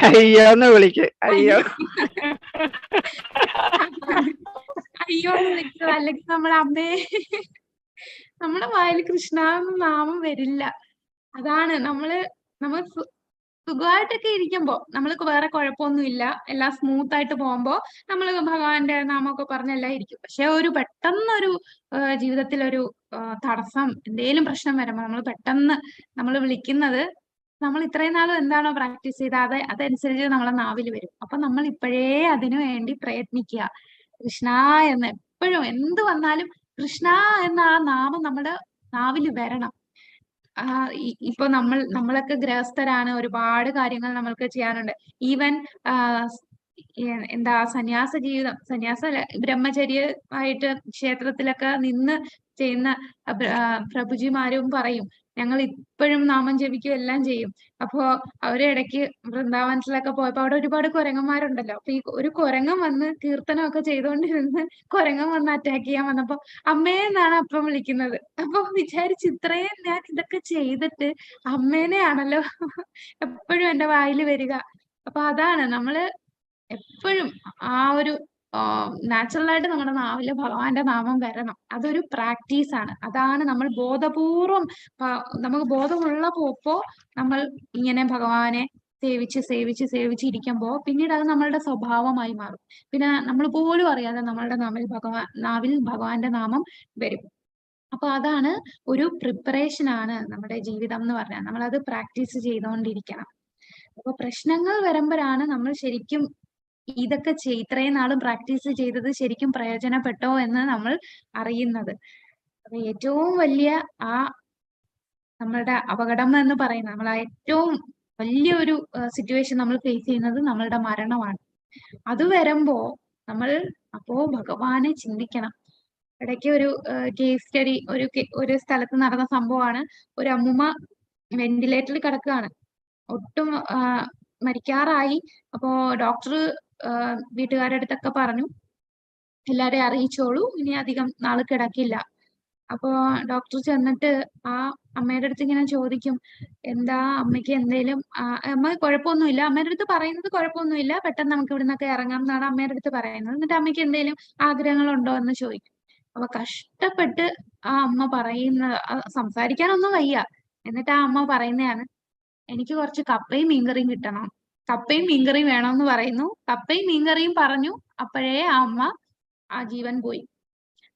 അയ്യോന്ന് വിളിക്കും. അയ്യോ അയ്യോ എന്ന് വിളിക്കുക. അല്ലെങ്കിൽ നമ്മളെ അമ്മേ, നമ്മുടെ വായിൽ കൃഷ്ണ നാമം വരില്ല. അതാണ് നമ്മൾ സുഖമായിട്ടൊക്കെ ഇരിക്കുമ്പോ, നമ്മൾക്ക് വേറെ കുഴപ്പമൊന്നുമില്ല, എല്ലാം സ്മൂത്ത് ആയിട്ട് പോകുമ്പോ നമ്മൾ ഭഗവാന്റെ നാമമൊക്കെ പറഞ്ഞെല്ലാം ഇരിക്കും. പക്ഷെ ഒരു പെട്ടെന്നൊരു ജീവിതത്തിൽ ഒരു തടസ്സം, എന്തേലും പ്രശ്നം വരുമ്പോ നമ്മൾ പെട്ടെന്ന് നമ്മൾ വിളിക്കുന്നത്, നമ്മൾ ഇത്രയും നാളും എന്താണോ പ്രാക്ടീസ് ചെയ്ത് അതനുസരിച്ച് നമ്മളെ നാവിൽ വരും. അപ്പൊ നമ്മൾ ഇപ്പോഴേ അതിനു വേണ്ടി പ്രയത്നിക്കുക. കൃഷ്ണ എന്ന് എപ്പോഴും എന്ത് വന്നാലും കൃഷ്ണ എന്ന ആ നാമം നമ്മുടെ നാവിൽ വരണം. ഇപ്പൊ നമ്മളൊക്കെ ഗൃഹസ്ഥരാണ്, ഒരുപാട് കാര്യങ്ങൾ നമ്മൾക്ക് ചെയ്യാനുണ്ട്. ഈവൻ എന്താ സന്യാസ ജീവിതം, ബ്രഹ്മചര്യ ആയിട്ട് ക്ഷേത്രത്തിലൊക്കെ നിന്ന് ചെയ്യുന്ന പ്രഭുജിമാരും പറയും ഞങ്ങൾ ഇപ്പോഴും നാമം ജപിക്കും, എല്ലാം ചെയ്യും. അപ്പോ അവര് ഇടയ്ക്ക് വൃന്ദാവനത്തിലൊക്കെ പോയപ്പോ അവിടെ ഒരുപാട് കുരങ്ങന്മാരുണ്ടല്ലോ. അപ്പൊ ഈ ഒരു കുരങ്ങൻ വന്ന് കീർത്തനമൊക്കെ ചെയ്തുകൊണ്ടിരുന്ന് കുരങ്ങൻ വന്ന് അറ്റാക്ക് ചെയ്യാൻ വന്നപ്പോ അമ്മേ എന്നാണ് അപ്പം വിളിക്കുന്നത്. അപ്പൊ വിചാരിച്ച് ഇത്രയും ഞാൻ ഇതൊക്കെ ചെയ്തിട്ട് അമ്മേനെയാണല്ലോ എപ്പോഴും എന്റെ വായിൽ വരിക. അപ്പൊ അതാണ് നമ്മള് എപ്പോഴും ആ ഒരു നാച്ചുറൽ ആയിട്ട് നമ്മുടെ നാവില് ഭഗവാന്റെ നാമം വരണം. അതൊരു പ്രാക്ടീസ് ആണ്. അതാണ് നമ്മൾ ബോധപൂർവം, നമുക്ക് ബോധമുള്ളപ്പോ നമ്മൾ ഇങ്ങനെ ഭഗവാനെ സേവിച്ച് ഇരിക്കുമ്പോ പിന്നീട് അത് നമ്മളുടെ സ്വഭാവമായി മാറും. പിന്നെ നമ്മൾ പോലും അറിയാതെ നമ്മളുടെ നാവിൽ ഭഗവാന്റെ നാമം വരും. അപ്പൊ അതാണ് ഒരു പ്രിപ്പറേഷൻ ആണ് നമ്മുടെ ജീവിതം എന്ന് പറഞ്ഞാൽ. നമ്മളത് പ്രാക്ടീസ് ചെയ്തുകൊണ്ടിരിക്കണം. അപ്പൊ പ്രശ്നങ്ങൾ വരുമ്പോഴാണ് നമ്മൾ ശരിക്കും ഇതൊക്കെ ഇത്രയും നാളും പ്രാക്ടീസ് ചെയ്തത് ശരിക്കും പ്രയോജനപ്പെട്ടോ എന്ന് നമ്മൾ അറിയുന്നത്. അപ്പൊ ഏറ്റവും വലിയ നമ്മളുടെ അപകടം എന്ന് പറയുന്നത്, നമ്മൾ ഏറ്റവും വലിയൊരു സിറ്റുവേഷൻ നമ്മൾ ഫേസ് ചെയ്യുന്നത് നമ്മളുടെ മരണമാണ്. അത് വരുമ്പോ നമ്മൾ ഭഗവാനെ ചിന്തിക്കണം. ഇടയ്ക്ക് ഒരു കേസ് സ്റ്റഡി ഒരു സ്ഥലത്ത് നടന്ന സംഭവമാണ്. ഒരു അമ്മൂമ്മ വെന്റിലേറ്ററിൽ കിടക്കുകയാണ്, ഒട്ടും മരിക്കാറായി. അപ്പോ ഡോക്ടർ വീട്ടുകാരുടെ അടുത്തൊക്കെ പറഞ്ഞു എല്ലാരെയും അറിയിച്ചോളൂ, ഇനി അധികം നാള് കിടക്കില്ല. അപ്പോ ഡോക്ടർ ചെന്നിട്ട് ആ അമ്മയുടെ അടുത്ത് ഇങ്ങനെ ചോദിക്കും, എന്താ അമ്മയ്ക്ക് എന്തേലും അമ്മ കുഴപ്പമൊന്നുമില്ല. അമ്മയുടെ അടുത്ത് പറയുന്നത് കുഴപ്പമൊന്നുമില്ല, പെട്ടെന്ന് നമുക്ക് ഇവിടെ നിന്നൊക്കെ ഇറങ്ങാം എന്നാണ് അമ്മയുടെ അടുത്ത് പറയുന്നത്. എന്നിട്ട് അമ്മയ്ക്ക് എന്തേലും ആഗ്രഹങ്ങളുണ്ടോ എന്ന് ചോദിക്കും. അപ്പൊ കഷ്ടപ്പെട്ട് ആ അമ്മ സംസാരിക്കാനൊന്നും വയ്യ. എന്നിട്ട് ആ അമ്മ പറയുന്നതാണ്, എനിക്ക് കുറച്ച് കപ്പയും മീൻകറിയും കിട്ടണം, കപ്പയും മീൻകറിയും വേണമെന്ന് പറയുന്നു. കപ്പയും മീൻകറിയും പറഞ്ഞു. അപ്പോഴേ ആ അമ്മ ആ ജീവൻ പോയി.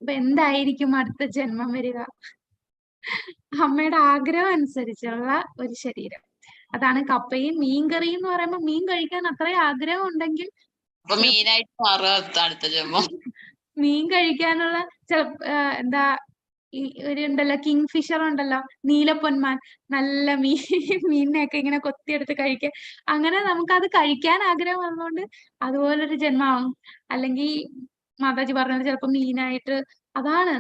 അപ്പൊ എന്തായിരിക്കും അടുത്ത ജന്മം വരിക? അമ്മയുടെ ആഗ്രഹം അനുസരിച്ചുള്ള ഒരു ശരീരം. അതാണ് കപ്പയും മീൻകറിയും എന്ന് പറയുമ്പോൾ മീൻ കഴിക്കാൻ അത്രയും ആഗ്രഹം ഉണ്ടെങ്കിൽ മീനായിട്ട് മാറുക അടുത്ത ജന്മം. മീൻ കഴിക്കാനുള്ള എന്താ ഈ ഒരു ഉണ്ടല്ലോ കിങ് ഫിഷർ ഉണ്ടല്ലോ, നീലപ്പൊന്മാൻ, നല്ല മീനിനെയൊക്കെ ഇങ്ങനെ കൊത്തിയെടുത്ത് കഴിക്കുക. അങ്ങനെ നമുക്കത് കഴിക്കാൻ ആഗ്രഹം വന്നതുകൊണ്ട് അതുപോലൊരു ജന്മമാവും. അല്ലെങ്കിൽ മാതാജി പറഞ്ഞത് ചിലപ്പോൾ മീനായിട്ട്. അതാണ്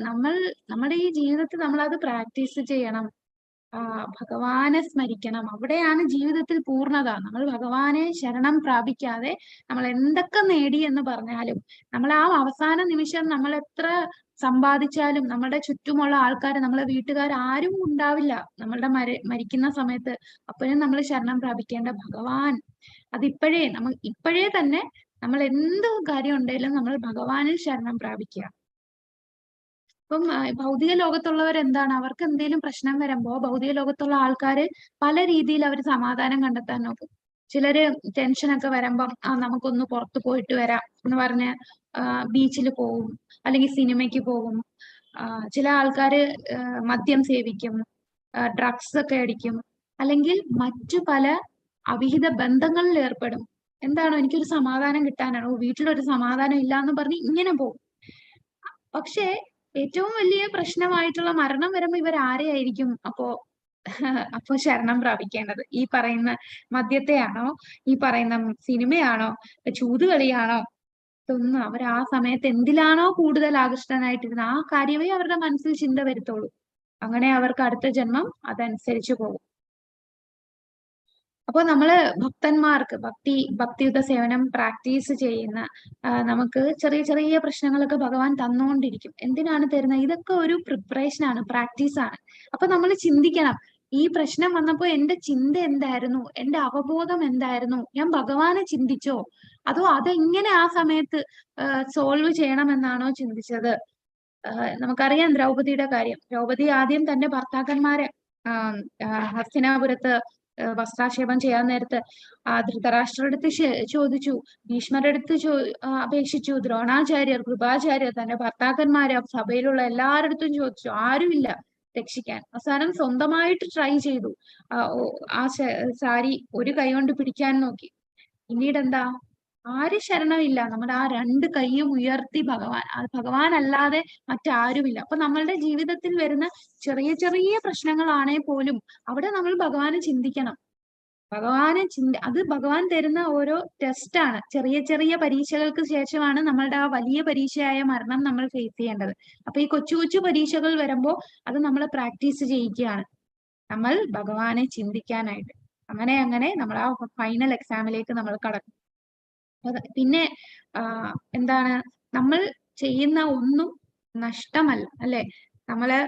നമ്മുടെ ഈ ജീവിതത്തിൽ നമ്മൾ അത് പ്രാക്ടീസ് ചെയ്യണം. ഭഗവാനെ സ്മരിക്കണം. അവിടെയാണ് ജീവിതത്തിൽ പൂർണ്ണത. നമ്മൾ ഭഗവാനെ ശരണം പ്രാപിക്കാതെ നമ്മൾ എന്തൊക്കെ നേടി എന്ന് പറഞ്ഞാലും, നമ്മൾ ആ അവസാന നിമിഷം നമ്മൾ എത്ര സമ്പാദിച്ചാലും നമ്മുടെ ചുറ്റുമുള്ള ആൾക്കാർ, നമ്മളെ വീട്ടുകാർ ആരും ഉണ്ടാവില്ല നമ്മളുടെ മരിക്കുന്ന സമയത്ത്. അപ്പോഴും നമ്മൾ ശരണം പ്രാപിക്കേണ്ട ഭഗവാൻ. ഇപ്പോഴേ തന്നെ നമ്മൾ എന്ത് കാര്യം ഉണ്ടെങ്കിലും നമ്മൾ ഭഗവാനിൽ ശരണം പ്രാപിക്കുക. ഇപ്പം ഭൗതിക ലോകത്തുള്ളവർ എന്താണ്, അവർക്ക് എന്തെങ്കിലും പ്രശ്നം വരുമ്പോ ഭൗതിക ലോകത്തുള്ള ആൾക്കാര് പല രീതിയിൽ അവർ സമാധാനം കണ്ടെത്താൻ നോക്കും. ചിലര് ടെൻഷനൊക്കെ വരുമ്പം നമുക്കൊന്ന് പുറത്തു പോയിട്ട് വരാം എന്ന് പറഞ്ഞ് ബീച്ചിൽ പോകും, അല്ലെങ്കിൽ സിനിമയ്ക്ക് പോകും. ചില ആൾക്കാര് മദ്യം സേവിക്കും, ഡ്രഗ്സ് ഒക്കെ അടിക്കും, അല്ലെങ്കിൽ മറ്റു പല അവിഹിത ബന്ധങ്ങളിൽ ഏർപ്പെടും. എന്താണോ, എനിക്കൊരു സമാധാനം കിട്ടാനാണോ, വീട്ടിലൊരു സമാധാനം ഇല്ല എന്ന് പറഞ്ഞ് ഇങ്ങനെ പോകും. പക്ഷേ ഏറ്റവും വലിയ പ്രശ്നമായിട്ടുള്ള മരണം വരുമ്പോ ഇവരാരെയായിരിക്കും അപ്പോ ശരണം പ്രാപിക്കേണ്ടത്? ഈ പറയുന്ന മദ്യത്തെയാണോ, ഈ പറയുന്ന സിനിമയാണോ, ചൂതുകളിയാണോ? ഇതൊന്നും അവർ ആ സമയത്ത് എന്തിലാണോ കൂടുതൽ ആകൃഷ്ടനായിട്ടിരുന്ന ആ കാര്യമേ അവരുടെ മനസ്സിൽ ചിന്ത വരുത്തുള്ളൂ. അങ്ങനെ അവർക്ക് അടുത്ത ജന്മം അതനുസരിച്ച് പോകും. അപ്പോൾ നമ്മള് ഭക്തന്മാർക്ക് ഭക്തിയുത സേവനം പ്രാക്ടീസ് ചെയ്യുന്ന നമുക്ക് ചെറിയ ചെറിയ പ്രശ്നങ്ങളൊക്കെ ഭഗവാൻ തന്നുകൊണ്ടിരിക്കും. എന്തിനാണ് തരുന്നത്? ഇതൊക്കെ ഒരു പ്രിപ്പറേഷൻ ആണ്, പ്രാക്ടീസ് ആണ്. അപ്പൊ നമ്മൾ ചിന്തിക്കണം, ഈ പ്രശ്നം വന്നപ്പോ എന്റെ ചിന്ത എന്തായിരുന്നു, എന്റെ അവബോധം എന്തായിരുന്നു, ഞാൻ ഭഗവാനെ ചിന്തിച്ചോ, അതോ അതെങ്ങനെ ആ സമയത്ത് സോൾവ് ചെയ്യണമെന്നാണോ ചിന്തിച്ചത്? നമുക്കറിയാം ദ്രൗപദിയുടെ കാര്യം. ദ്രൗപദി ആദ്യം തന്റെ ഭർത്താക്കന്മാരെ ഹസ്തിനാപുരത്ത് വസ്ത്രാക്ഷേപം ചെയ്യാൻ നേരത്ത് ധൃതരാഷ്ട്രടുത്ത് ചോദിച്ചു, ഭീഷ്മരടുത്ത് അപേക്ഷിച്ചു, ദ്രോണാചാര്യർ, കൃപാചാര്യർ, തന്റെ ഭർത്താക്കന്മാരെ സഭയിലുള്ള എല്ലാവരടുത്തും ചോദിച്ചു. ആരുമില്ല രക്ഷിക്കാൻ. അവസാനം സ്വന്തമായിട്ട് ട്രൈ ചെയ്തു. ആ സാരി ഒരു കൈ കൊണ്ട് പിടിക്കാൻ നോക്കി. പിന്നീട് എന്താ, ആര് ശരണമില്ല, നമ്മുടെ ആ രണ്ട് കൈയും ഉയർത്തി ഭഗവാൻ അല്ലാതെ മറ്റാരുമില്ല. അപ്പൊ നമ്മളുടെ ജീവിതത്തിൽ വരുന്ന ചെറിയ ചെറിയ പ്രശ്നങ്ങളാണേ പോലും അവിടെ നമ്മൾ ഭഗവാനെ ചിന്തിക്കണം. അത് ഭഗവാൻ തരുന്ന ഓരോ ടെസ്റ്റാണ്. ചെറിയ ചെറിയ പരീക്ഷകൾക്ക് ശേഷമാണ് നമ്മളുടെ ആ വലിയ പരീക്ഷയായ മരണം നമ്മൾ ഫേസ് ചെയ്യേണ്ടത്. അപ്പൊ ഈ കൊച്ചു കൊച്ചു പരീക്ഷകൾ വരുമ്പോ അത് നമ്മൾ പ്രാക്ടീസ് ചെയ്യിക്കുകയാണ്, നമ്മൾ ഭഗവാനെ ചിന്തിക്കാനായിട്ട്. അങ്ങനെ നമ്മൾ ആ ഫൈനൽ എക്സാമിലേക്ക് നമ്മൾ കടക്കും. പിന്നെ എന്താണ്, നമ്മൾ ചെയ്യുന്ന ഒന്നും നഷ്ടമല്ല, അല്ലെ? നമ്മള്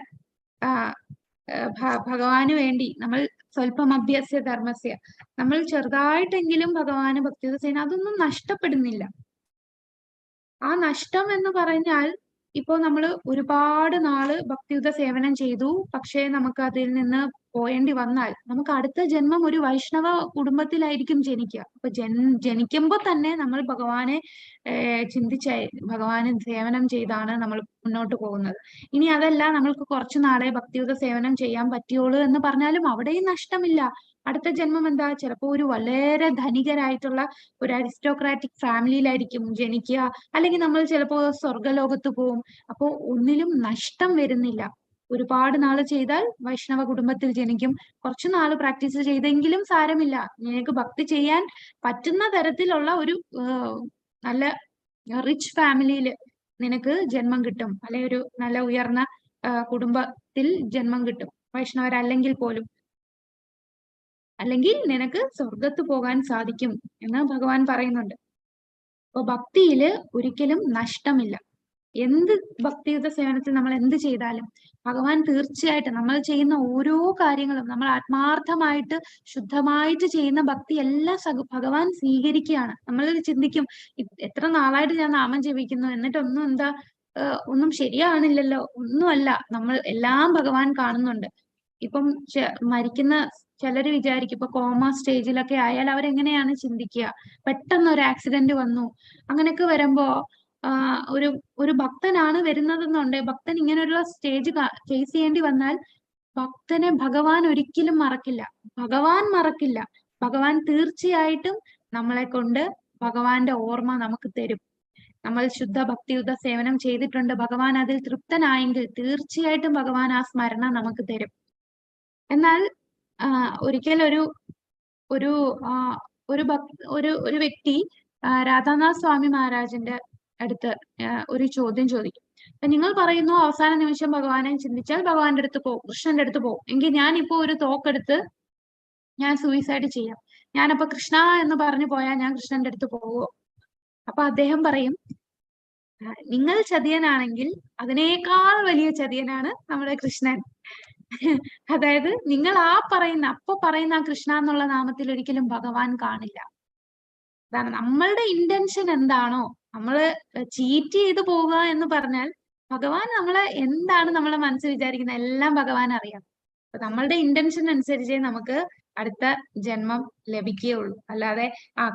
ഭഗവാന് വേണ്ടി നമ്മൾ സ്വല്പം അഭ്യസ്യ ധർമ്മസ്യ, നമ്മൾ ചെറുതായിട്ടെങ്കിലും ഭഗവാന് ഭക്തി ചെയ്യുന്ന അതൊന്നും നഷ്ടപ്പെടുന്നില്ല. ആ നഷ്ടം എന്ന് പറഞ്ഞാൽ, ഇപ്പോ നമ്മൾ ഒരുപാട് നാള് ഭക്തിയുത സേവനം ചെയ്തു, പക്ഷേ നമുക്ക് അതിൽ നിന്ന് പോയേണ്ടി വന്നാൽ നമുക്ക് അടുത്ത ജന്മം ഒരു വൈഷ്ണവ കുടുംബത്തിലായിരിക്കും ജനിക്കുക. അപ്പൊ ജനിക്കുമ്പോ തന്നെ നമ്മൾ ഭഗവാനെ ഭഗവാന് സേവനം ചെയ്താണ് നമ്മൾ മുന്നോട്ട് പോകുന്നത്. ഇനി അതല്ല, നമ്മൾക്ക് കുറച്ചു നാളെ ഭക്തിയുത സേവനം ചെയ്യാൻ പറ്റിയോളൂ എന്ന് പറഞ്ഞാലും അവിടെയും നഷ്ടമില്ല. അടുത്ത ജന്മം എന്താ, ചിലപ്പോ ഒരു വളരെ ധനികരായിട്ടുള്ള ഒരു അരിസ്റ്റോക്രാറ്റിക് ഫാമിലിയിലായിരിക്കും ജനിക്കുക, അല്ലെങ്കിൽ നമ്മൾ ചിലപ്പോ സ്വർഗലോകത്ത് പോവും. അപ്പോ ഒന്നിലും നഷ്ടം വരുന്നില്ല. ഒരുപാട് നാള് ചെയ്താൽ വൈഷ്ണവ കുടുംബത്തിൽ ജനിക്കും. കുറച്ചു നാള് പ്രാക്ടീസ് ചെയ്തെങ്കിലും സാരമില്ല, നിനക്ക് ഭക്തി ചെയ്യാൻ പറ്റുന്ന തരത്തിലുള്ള ഒരു നല്ല റിച്ച് ഫാമിലിയിൽ നിനക്ക് ജന്മം കിട്ടും, അല്ലെ ഒരു നല്ല ഉയർന്ന കുടുംബത്തിൽ ജന്മം കിട്ടും, വൈഷ്ണവരല്ലെങ്കിൽ പോലും. അല്ലെങ്കിൽ നിനക്ക് സ്വർഗത്ത് പോകാൻ സാധിക്കും എന്ന് ഭഗവാൻ പറയുന്നുണ്ട്. അപ്പൊ ഭക്തിയില് ഒരിക്കലും നഷ്ടമില്ല. എന്ത് ഭക്തിയുത സേവനത്തിൽ നമ്മൾ എന്ത് ചെയ്താലും ഭഗവാൻ തീർച്ചയായിട്ടും നമ്മൾ ചെയ്യുന്ന ഓരോ കാര്യങ്ങളും, നമ്മൾ ആത്മാർത്ഥമായിട്ട് ശുദ്ധമായിട്ട് ചെയ്യുന്ന ഭക്തി എല്ലാം ഭഗവാൻ സ്വീകരിക്കുകയാണ്. നമ്മൾ ചിന്തിക്കും, എത്ര നാളായിട്ട് ഞാൻ നാമം ജപിക്കുന്നു, എന്നിട്ടൊന്നും ഒന്നും ശരിയാണില്ലല്ലോ. ഒന്നുമല്ല, നമ്മൾ എല്ലാം ഭഗവാൻ കാണുന്നുണ്ട്. ഇപ്പം മരിക്കുന്ന ചിലര് വിചാരിക്കും, ഇപ്പൊ കോമ സ്റ്റേജിലൊക്കെ ആയാൽ അവരെങ്ങനെയാണ് ചിന്തിക്കുക, പെട്ടെന്ന് ഒരു ആക്സിഡന്റ് വന്നു, അങ്ങനെയൊക്കെ വരുമ്പോ ഒരു ഭക്തനാണ് വരുന്നതെന്നുണ്ട്, ഭക്തൻ ഇങ്ങനെയുള്ള സ്റ്റേജ് ഫേസ് ചെയ്യേണ്ടി വന്നാൽ ഭക്തനെ ഭഗവാൻ ഒരിക്കലും മറക്കില്ല. ഭഗവാൻ തീർച്ചയായിട്ടും നമ്മളെ കൊണ്ട് ഭഗവാന്റെ ഓർമ്മ നമുക്ക് തരും. നമ്മൾ ശുദ്ധ ഭക്തിയുത സേവനം ചെയ്തിട്ടുണ്ട്, ഭഗവാൻ അതിൽ തൃപ്തനായെങ്കിൽ തീർച്ചയായിട്ടും ഭഗവാൻ ആ സ്മരണ നമുക്ക് തരും. എന്നാൽ ഒരിക്കൽ ഒരു ഒരു ഒരു ഒരു വ്യക്തി രാധാനാഥ് സ്വാമി മഹാരാജിന്റെ അടുത്ത് ഒരു ചോദ്യം ചോദിക്കും. അപ്പൊ നിങ്ങൾ പറയുന്നു അവസാന നിമിഷം ഭഗവാനെ ചിന്തിച്ചാൽ ഭഗവാന്റെ അടുത്ത് പോകും, കൃഷ്ണന്റെ അടുത്ത് പോകും. എങ്കിൽ ഞാനിപ്പോ ഒരു തോക്കെടുത്ത് ഞാൻ സൂയിസൈഡ് ചെയ്യാം, ഞാനപ്പോ കൃഷ്ണ എന്ന് പറഞ്ഞു പോയാൽ ഞാൻ കൃഷ്ണന്റെ അടുത്ത് പോവോ? അപ്പൊ അദ്ദേഹം പറയും, നിങ്ങൾ ചതിയനാണെങ്കിൽ അതിനേക്കാൾ വലിയ ചതിയനാണ് നമ്മുടെ കൃഷ്ണൻ. അതായത് നിങ്ങൾ അപ്പൊ പറയുന്ന ആ കൃഷ്ണ എന്നുള്ള നാമത്തിൽ ഒരിക്കലും ഭഗവാൻ കാണില്ല. അതാണ് നമ്മളുടെ ഇന്റൻഷൻ എന്താണോ, നമ്മള് ചീറ്റ് ചെയ്ത് പോവുക എന്ന് പറഞ്ഞാൽ ഭഗവാൻ നമ്മളെ എന്താണ് നമ്മളെ മനസ്സിൽ വിചാരിക്കുന്നത് എല്ലാം ഭഗവാൻ അറിയാം. അപ്പൊ നമ്മളുടെ ഇന്റൻഷൻ അനുസരിച്ചേ നമുക്ക് അടുത്ത ജന്മം ലഭിക്കുകയുള്ളൂ. അല്ലാതെ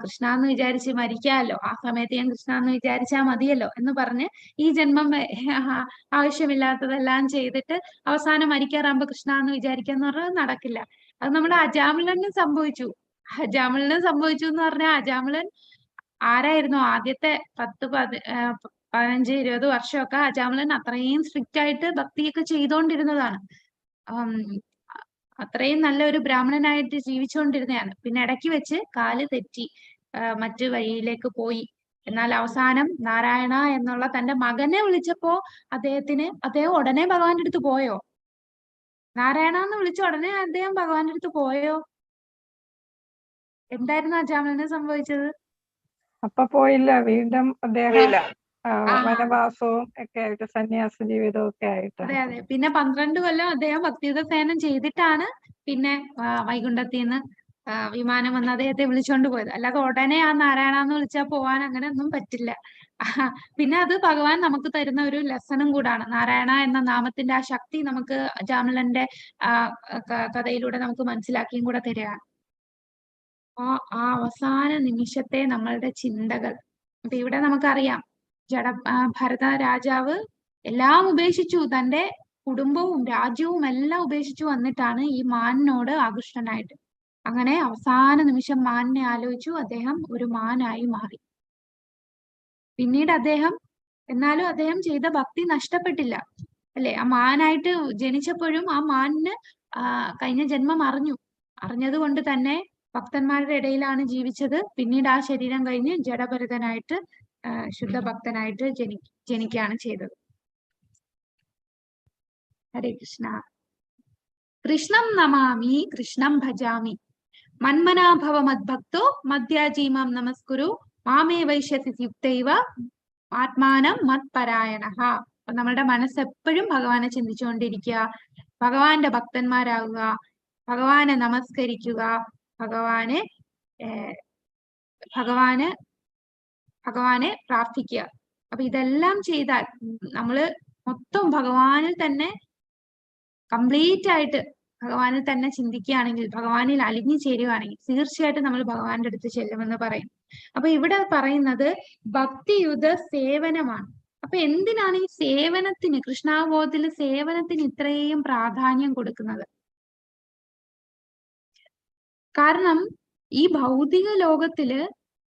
കൃഷ്ണ എന്ന് വിചാരിച്ച് മരിക്കാമല്ലോ, ആ സമയത്ത് ഞാൻ കൃഷ്ണ എന്ന് വിചാരിച്ചാൽ മതിയല്ലോ എന്ന് പറഞ്ഞ് ഈ ജന്മം ആവശ്യമില്ലാത്തതെല്ലാം ചെയ്തിട്ട് അവസാനം മരിക്കാറാകുമ്പോ കൃഷ്ണ എന്ന് വിചാരിക്കാന്ന് പറഞ്ഞാൽ നടക്കില്ല. അത് നമ്മുടെ അജാമിളന് സംഭവിച്ചു. അജാമിളന് സംഭവിച്ചു എന്ന് പറഞ്ഞാൽ അജാമിളൻ ആരായിരുന്നു? ആദ്യത്തെ 10-15-20 വർഷമൊക്കെ അജാമിളൻ അത്രയും സ്ട്രിക്റ്റ് ആയിട്ട് ഭക്തിയൊക്കെ ചെയ്തുകൊണ്ടിരുന്നതാണ്. അത്രയും നല്ലൊരു ബ്രാഹ്മണനായിട്ട് ജീവിച്ചുകൊണ്ടിരുന്നതാണ്. പിന്നെ ഇടയ്ക്ക് വെച്ച് കാല് തെറ്റി മറ്റു വഴിയിലേക്ക് പോയി. എന്നാൽ അവസാനം നാരായണ എന്നുള്ള തന്റെ മകനെ വിളിച്ചപ്പോ അദ്ദേഹം ഉടനെ ഭഗവാന്റെ അടുത്ത് പോയോ? നാരായണ എന്ന് വിളിച്ച ഉടനെ അദ്ദേഹം ഭഗവാന്റെ അടുത്ത് പോയോ? എന്തായിരുന്നു അജാമിളന് സംഭവിച്ചത്? അപ്പൊ പോയില്ല, വീണ്ടും അദ്ദേഹം വനവാസവും ഒക്കെ ആയിട്ട് സന്യാസ ജീവിതവും ഒക്കെ ആയിട്ട്. അതെ. പിന്നെ 12 കൊല്ലം അദ്ദേഹം ഭക്തിയുത സേവനം ചെയ്തിട്ടാണ് പിന്നെ വൈകുണ്ഠത്തിൽ നിന്ന് വിമാനം വന്ന് അദ്ദേഹത്തെ വിളിച്ചോണ്ട് പോയത്. അല്ലാതെ ഉടനെ ആ നാരായണ എന്ന് വിളിച്ചാൽ പോവാൻ അങ്ങനെ ഒന്നും പറ്റില്ല. പിന്നെ അത് ഭഗവാൻ നമുക്ക് തരുന്ന ഒരു ലെസണും കൂടാണ്. നാരായണ എന്ന നാമത്തിന്റെ ആ ശക്തി നമുക്ക് അജാമിളന്റെ കഥയിലൂടെ നമുക്ക് മനസ്സിലാക്കിയും കൂടെ തരികയാണ്. ആ അവസാന നിമിഷത്തെ നമ്മളുടെ ചിന്തകൾ. അപ്പൊ ഇവിടെ നമുക്കറിയാം, ഭരത രാജാവ് എല്ലാം ഉപേക്ഷിച്ചു, തന്റെ കുടുംബവും രാജ്യവും എല്ലാം ഉപേക്ഷിച്ചു വന്നിട്ടാണ് ഈ മാനിനോട് ആകൃഷ്ടനായിട്ട്. അങ്ങനെ അവസാന നിമിഷം മാനിനെ ആലോചിച്ചു, അദ്ദേഹം ഒരു മാനായി മാറി. പിന്നീട് എന്നാലും അദ്ദേഹം ചെയ്ത ഭക്തി നഷ്ടപ്പെട്ടില്ല അല്ലെ? ആ മാനായിട്ട് ജനിച്ചപ്പോഴും ആ മാനിന് കഴിഞ്ഞ ജന്മം അറിഞ്ഞത് കൊണ്ട് തന്നെ ഭക്തന്മാരുടെ ഇടയിലാണ് ജീവിച്ചത്. പിന്നീട് ആ ശരീരം കഴിഞ്ഞ് ജഡഭരതനായിട്ട് ശുദ്ധ ഭക്തനായിട്ട് ജനിക്കുകയാണ് ചെയ്തത്. ഹരേ കൃഷ്ണ. കൃഷ്ണം നമാമി കൃഷ്ണം ഭജാമി മന്മനാഭവ മദ്ഭക്തോ മദ്യാജീമാം നമസ്കുരു മാമേ വൈശ്യതി യുക്തൈവ ആത്മാനം മത്പരായണഃ. അപ്പൊ നമ്മുടെ മനസ്സ് എപ്പോഴും ഭഗവാനെ ചിന്തിച്ചുകൊണ്ടിരിക്കുക, ഭഗവാന്റെ ഭക്തന്മാരാകുക, ഭഗവാനെ നമസ്കരിക്കുക, ഭഗവാനെ പ്രാർത്ഥിക്കുക. അപ്പൊ ഇതെല്ലാം ചെയ്താൽ നമ്മള് മൊത്തം ഭഗവാനിൽ തന്നെ കംപ്ലീറ്റ് ആയിട്ട് ഭഗവാനിൽ തന്നെ ചിന്തിക്കുകയാണെങ്കിൽ, ഭഗവാനിൽ അലിഞ്ഞു ചേരുകയാണെങ്കിൽ തീർച്ചയായിട്ടും നമ്മൾ ഭഗവാന്റെ അടുത്ത് ചെല്ലുമെന്ന് പറയും. അപ്പൊ ഇവിടെ പറയുന്നത് ഭക്തിയുത സേവനമാണ്. അപ്പൊ എന്തിനാണ് ഈ സേവനത്തിന്, കൃഷ്ണാവബോധത്തിൽ സേവനത്തിന് ഇത്രയും പ്രാധാന്യം കൊടുക്കുന്നത്? കാരണം ഈ ഭൗതിക ലോകത്തില്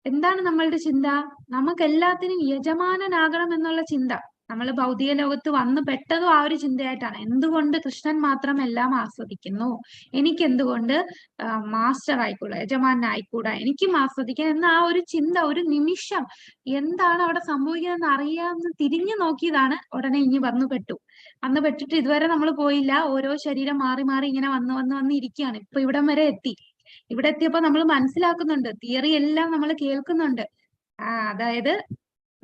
എന്താണ് നമ്മളുടെ ചിന്ത? നമുക്ക് എല്ലാത്തിനും യജമാനനാകണം എന്നുള്ള ചിന്ത. നമ്മൾ ഭൗതിക ലോകത്ത് വന്നു പെട്ടതും ആ ഒരു ചിന്തയായിട്ടാണ്. എന്തുകൊണ്ട് കൃഷ്ണൻ മാത്രം എല്ലാം ആസ്വദിക്കുന്നു, എനിക്ക് എന്തുകൊണ്ട് മാസ്റ്റർ ആയിക്കൂടാ, യജമാനായിക്കൂടാ, എനിക്കും ആസ്വദിക്കാൻ എന്ന ആ ഒരു ചിന്ത, ഒരു നിമിഷം എന്താണ് അവിടെ സംഭവിക്കുന്നതെന്ന് അറിയാമെന്ന് തിരിഞ്ഞു നോക്കിയതാണ്. ഉടനെ ഇനി വന്നു പെട്ടിട്ട് ഇതുവരെ നമ്മൾ പോയില്ല. ഓരോ ശരീരം മാറി മാറി ഇങ്ങനെ വന്ന് ഇരിക്കുകയാണ്. ഇപ്പൊ ഇവിടം വരെ എത്തി. ഇവിടെ എത്തിയപ്പോ നമ്മൾ മനസ്സിലാക്കുന്നുണ്ട്, തിയറി എല്ലാം നമ്മൾ കേൾക്കുന്നുണ്ട്. അതായത്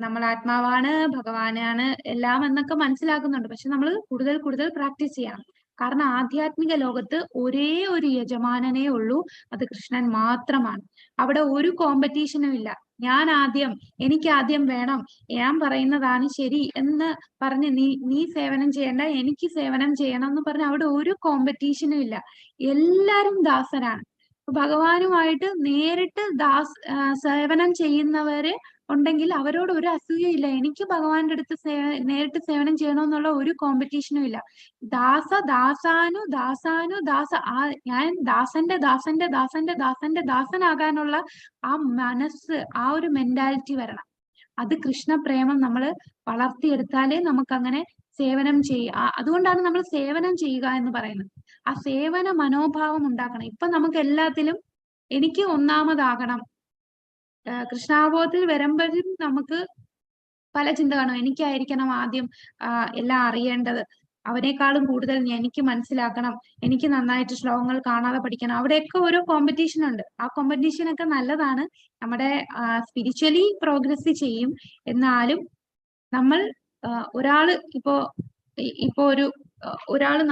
നമ്മൾ ആത്മാവാണ്, ഭഗവാനാണ് എല്ലാം എന്നൊക്കെ മനസ്സിലാക്കുന്നുണ്ട്. പക്ഷെ നമ്മൾ കൂടുതൽ പ്രാക്ടീസ് ചെയ്യണം. കാരണം ആധ്യാത്മിക ലോകത്ത് ഒരേ ഒരു യജമാനനേ ഉള്ളൂ, അത് കൃഷ്ണൻ മാത്രമാണ്. അവിടെ ഒരു കോമ്പറ്റീഷനും ഇല്ല. എനിക്ക് ആദ്യം വേണം, ഞാൻ പറയുന്നതാണ് ശരി എന്ന് പറഞ്ഞ് നീ സേവനം ചെയ്യണ്ട, എനിക്ക് സേവനം ചെയ്യണം എന്ന് പറഞ്ഞ് അവിടെ ഒരു കോമ്പറ്റീഷനും ഇല്ല. എല്ലാരും ദാസരാണ്. ഭഗവാനുമായിട്ട് നേരിട്ട് സേവനം ചെയ്യുന്നവര് ഉണ്ടെങ്കിൽ അവരോട് ഒരു അസൂയയില്ല. എനിക്ക് ഭഗവാന്റെ അടുത്ത് നേരിട്ട് സേവനം ചെയ്യണമെന്നുള്ള ഒരു കോമ്പറ്റീഷനും ഇല്ല. ഞാൻ ദാസന്റെ ദാസനാകാനുള്ള ആ മനസ്സ്, ആ ഒരു മെന്റാലിറ്റി വരണം. അത് കൃഷ്ണപ്രേമം നമ്മൾ വളർത്തിയെടുത്താലേ നമുക്ക് അങ്ങനെ സേവനം അതുകൊണ്ടാണ് നമ്മൾ സേവനം ചെയ്യുക എന്ന് പറയുന്നത്. ആ സേവന മനോഭാവം ഉണ്ടാക്കണം. ഇപ്പൊ നമുക്ക് എല്ലാത്തിലും എനിക്ക് ഒന്നാമതാകണം. കൃഷ്ണാവബോധത്തിൽ വരുമ്പോഴും നമുക്ക് പല ചിന്തകളും. എനിക്കായിരിക്കണം ആദ്യം എല്ലാം അറിയേണ്ടത്, അവനേക്കാളും കൂടുതൽ എനിക്ക് മനസ്സിലാക്കണം, എനിക്ക് നന്നായിട്ട് ശ്ലോകങ്ങൾ കാണാതെ പഠിക്കണം. അവിടെയൊക്കെ ഓരോ കോമ്പറ്റീഷൻ ഉണ്ട്. ആ കോമ്പറ്റീഷൻ ഒക്കെ നല്ലതാണ്, നമ്മുടെ സ്പിരിച്വലി പ്രോഗ്രസ് ചെയ്യും. എന്നാലും നമ്മൾ ഒരാള് ഇപ്പോ ഒരാള്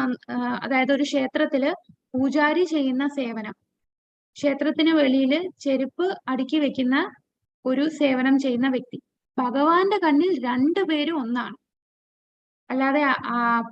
അതായത് ഒരു ക്ഷേത്രത്തില് പൂജാരി ചെയ്യുന്ന സേവനം, ക്ഷേത്രത്തിന് വെളിയില് ചെരുപ്പ് അടുക്കി വെക്കുന്ന ഒരു സേവനം ചെയ്യുന്ന വ്യക്തി, ഭഗവാന്റെ കണ്ണിൽ രണ്ടുപേരും ഒന്നാണ്. അല്ലാതെ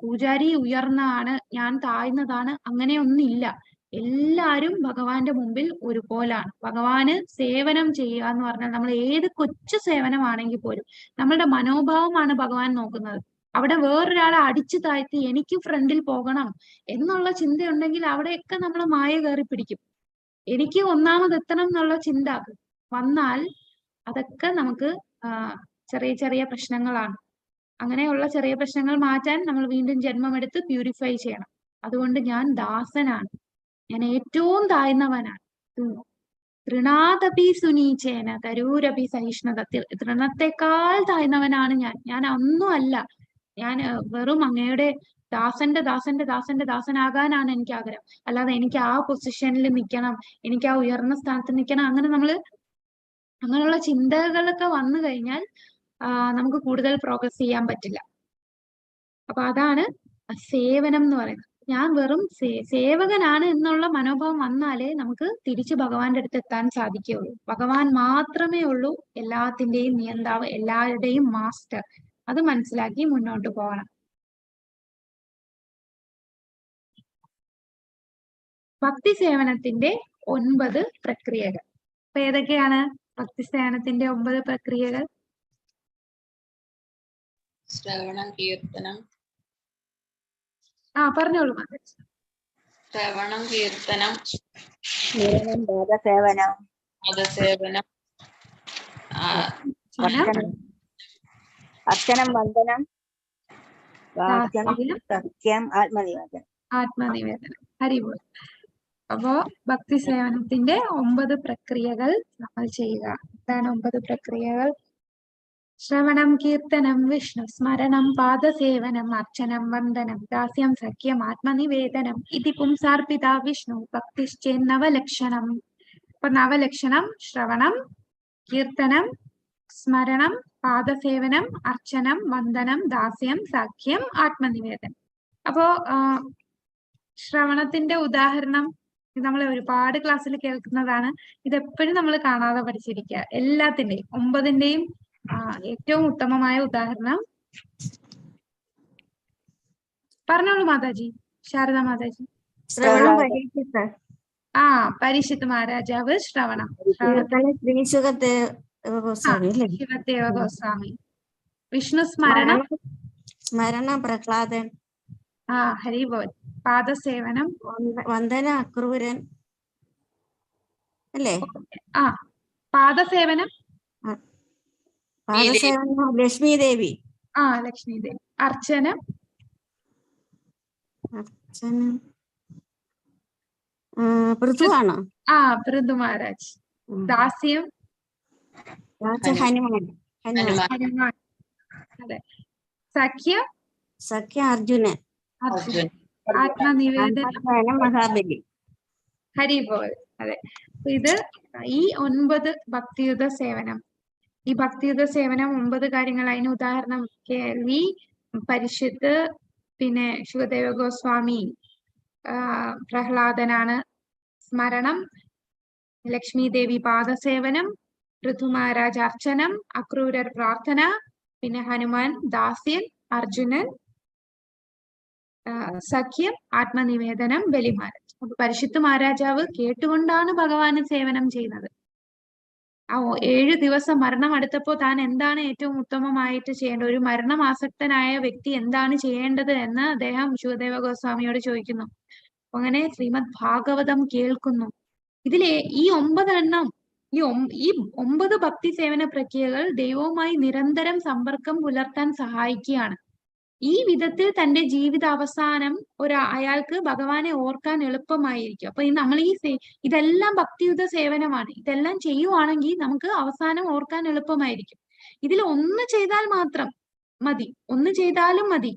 പൂജാരി ഉയർന്നതാണ്, ഞാൻ താഴ്ന്നതാണ്, അങ്ങനെയൊന്നില്ല. എല്ലാരും ഭഗവാന്റെ മുമ്പിൽ ഒരുപോലാണ്. ഭഗവാന് സേവനം ചെയ്യുക എന്ന് പറഞ്ഞാൽ നമ്മൾ ഏത് കൊച്ചു സേവനമാണെങ്കിൽ പോലും നമ്മളുടെ മനോഭാവമാണ് ഭഗവാൻ നോക്കുന്നത്. അവിടെ വേറൊരാളെ അടിച്ചു താഴ്ത്തി എനിക്ക് ഫ്രണ്ടിൽ പോകണം എന്നുള്ള ചിന്തയുണ്ടെങ്കിൽ അവിടെയൊക്കെ നമ്മൾ മായ കയറി പിടിക്കും. എനിക്ക് ഒന്നാമതെത്തണം എന്നുള്ള ചിന്ത വന്നാൽ അതൊക്കെ നമുക്ക് ചെറിയ ചെറിയ പ്രശ്നങ്ങളാണ്. അങ്ങനെയുള്ള ചെറിയ പ്രശ്നങ്ങൾ മാറ്റാൻ നമ്മൾ വീണ്ടും ജന്മമെടുത്ത് പ്യൂരിഫൈ ചെയ്യണം. അതുകൊണ്ട് ഞാൻ ദാസനാണ്, ഞാൻ ഏറ്റവും താഴ്ന്നവനാണ്. തൃണാദപി സുനീചേന തരൂരപി സഹിഷ്ണുതത്തിൽ, തൃണത്തെക്കാൾ താഴ്ന്നവനാണ് ഞാൻ ഒന്നും അല്ല. ഞാൻ വെറും അങ്ങയുടെ ദാസനാകാനാണ് എനിക്ക് ആഗ്രഹം. അല്ലാതെ എനിക്ക് ആ പൊസിഷനിൽ നിൽക്കണം, എനിക്ക് ആ ഉയർന്ന സ്ഥാനത്ത് നിൽക്കണം, അങ്ങനെയുള്ള ചിന്തകളൊക്കെ വന്നു കഴിഞ്ഞാൽ നമുക്ക് കൂടുതൽ പ്രോഗ്രസ് ചെയ്യാൻ പറ്റില്ല. അപ്പൊ അതാണ് സേവനം എന്ന് പറയുന്നത്. ഞാൻ വെറും സേവകനാണ് എന്നുള്ള മനോഭാവം വന്നാലേ നമുക്ക് തിരിച്ച് ഭഗവാന്റെ അടുത്ത് എത്താൻ സാധിക്കുകയുള്ളൂ. ഭഗവാൻ മാത്രമേ ഉള്ളൂ എല്ലാത്തിന്റെയും നിയന്താവ്, എല്ലാവരുടെയും മാസ്റ്റർ. അത് മനസ്സിലാക്കി മുന്നോട്ട് പോകണം. ഭക്തി സേവനത്തിന്റെ 9 പ്രക്രിയകൾ. അപ്പൊ ഏതൊക്കെയാണ് ഭക്തി സേവനത്തിന്റെ 9 പ്രക്രിയകൾ? ശ്രവണം, കീർത്തനം. പറഞ്ഞോളൂ. ശ്രവണം, കീർത്തനം, പാദസേവനം, അർച്ചനം, വന്ദനം, സത്യം, ആത്മനിവേദനം. ഹരിബോൾ. അപ്പോ ഭക്തി സേവനത്തിന്റെ 9 പ്രക്രിയകൾ നമ്മൾ ചെയ്യുക. എന്താണ് 9 പ്രക്രിയകൾ? ശ്രവണം, കീർത്തനം, വിഷ്ണു സ്മരണം, പാദസേവനം, അർച്ചനം, വന്ദനം, ദാസ്യം, സഖ്യം, ആത്മനിവേദനം. ഇതി പുംസാർപ്പിത വിഷ്ണു ഭക്തിശ്ചേന്നവലക്ഷണം. അപ്പൊ നവലക്ഷണം: ശ്രവണം, കീർത്തനം, സ്മരണം, പാദസേവനം, അർച്ചനം, വന്ദനം, ദാസ്യം, സഖ്യം, ആത്മനിവേദനം. അപ്പോ ശ്രവണത്തിന്റെ ഉദാഹരണം നമ്മൾ ഒരുപാട് ക്ലാസ്സിൽ കേൾക്കുന്നതാണ്. ഇതെപ്പോഴും നമ്മൾ കാണാതെ പഠിച്ചിരിക്കുക. എല്ലാത്തിന്റെയും 9ന്റെയും ഏറ്റവും ഉത്തമമായ ഉദാഹരണം പറഞ്ഞോളൂ മാതാജി, ശാരദ മാതാജി. പരീക്ഷിത്ത് മഹാരാജാവ് ശ്രവണം. ശിവദേവ ഗോസ്വാമി. വിഷ്ണു സ്മരണം, പ്രഹ്ലാദൻ. ഹരിബോൽ. പാദസേവനം, വന്ദന അക്രൂരൻ അല്ലേ? പാദസേവനം ലക്ഷ്മി ദേവി. ലക്ഷ്മി ദേവി. അർച്ചനം പൃഥുവാണോ? പൃഥു മഹാരാജ്. ദാസ്യം ഹനുമാൻ. അതെ. സഖ്യ അർജുനൻ. ആത്മനിവേദനം മഹാബലി. ഹരിബോൾ. അതെ. ഇത് ഈ 9 ഭക്തിയുത സേവനം. ഈ ഭക്തിയുത സേവനം 9 കാര്യങ്ങൾ. അതിന് ഉദാഹരണം കേൾവി, പരിഷത്ത്, പിന്നെ ശിവദേവ ഗോസ്വാമി പ്രഹ്ലാദനാണ്. സ്മരണം, ലക്ഷ്മി ദേവി പാദസേവനം, പൃഥു മഹാരാജ് അർച്ചനം, അക്രൂരർ പ്രാർത്ഥന, പിന്നെ ഹനുമാൻ ദാസ്യൻ, അർജുനൻ സഖ്യം, ആത്മനിവേദനം, ബലിമാരാജ്. അപ്പൊ പരിശുദ്ധ മഹാരാജാവ് കേട്ടുകൊണ്ടാണ് ഭഗവാന് സേവനം ചെയ്യുന്നത്. 7 ദിവസം മരണം അടുത്തപ്പോ താൻ എന്താണ് ഏറ്റവും ഉത്തമമായിട്ട് ചെയ്യേണ്ടത്, ഒരു മരണമാസക്തനായ വ്യക്തി എന്താണ് ചെയ്യേണ്ടത് എന്ന് അദ്ദേഹം ശിവദേവ ഗോസ്വാമിയോട് ചോദിക്കുന്നു. അങ്ങനെ ശ്രീമദ് ഭാഗവതം കേൾക്കുന്നു. ഇതിലെ ഈ 9 എണ്ണം ഈ 9 ഭക്തി സേവന പ്രക്രിയകൾ ദൈവവുമായി നിരന്തരം സമ്പർക്കം പുലർത്താൻ സഹായിക്കുകയാണ്. ഈ വിധത്തിൽ തന്റെ ജീവിതാവസാനം അയാൾക്ക് ഭഗവാനെ ഓർക്കാൻ എളുപ്പമായിരിക്കും. അപ്പൊ നമ്മൾ ഇതെല്ലാം ഭക്തിയുത സേവനമാണ്. ഇതെല്ലാം ചെയ്യുവാണെങ്കിൽ നമുക്ക് അവസാനം ഓർക്കാൻ എളുപ്പമായിരിക്കും. ഇതിൽ ഒന്ന് ചെയ്താൽ മാത്രം മതി, ഒന്ന് ചെയ്താലും മതി,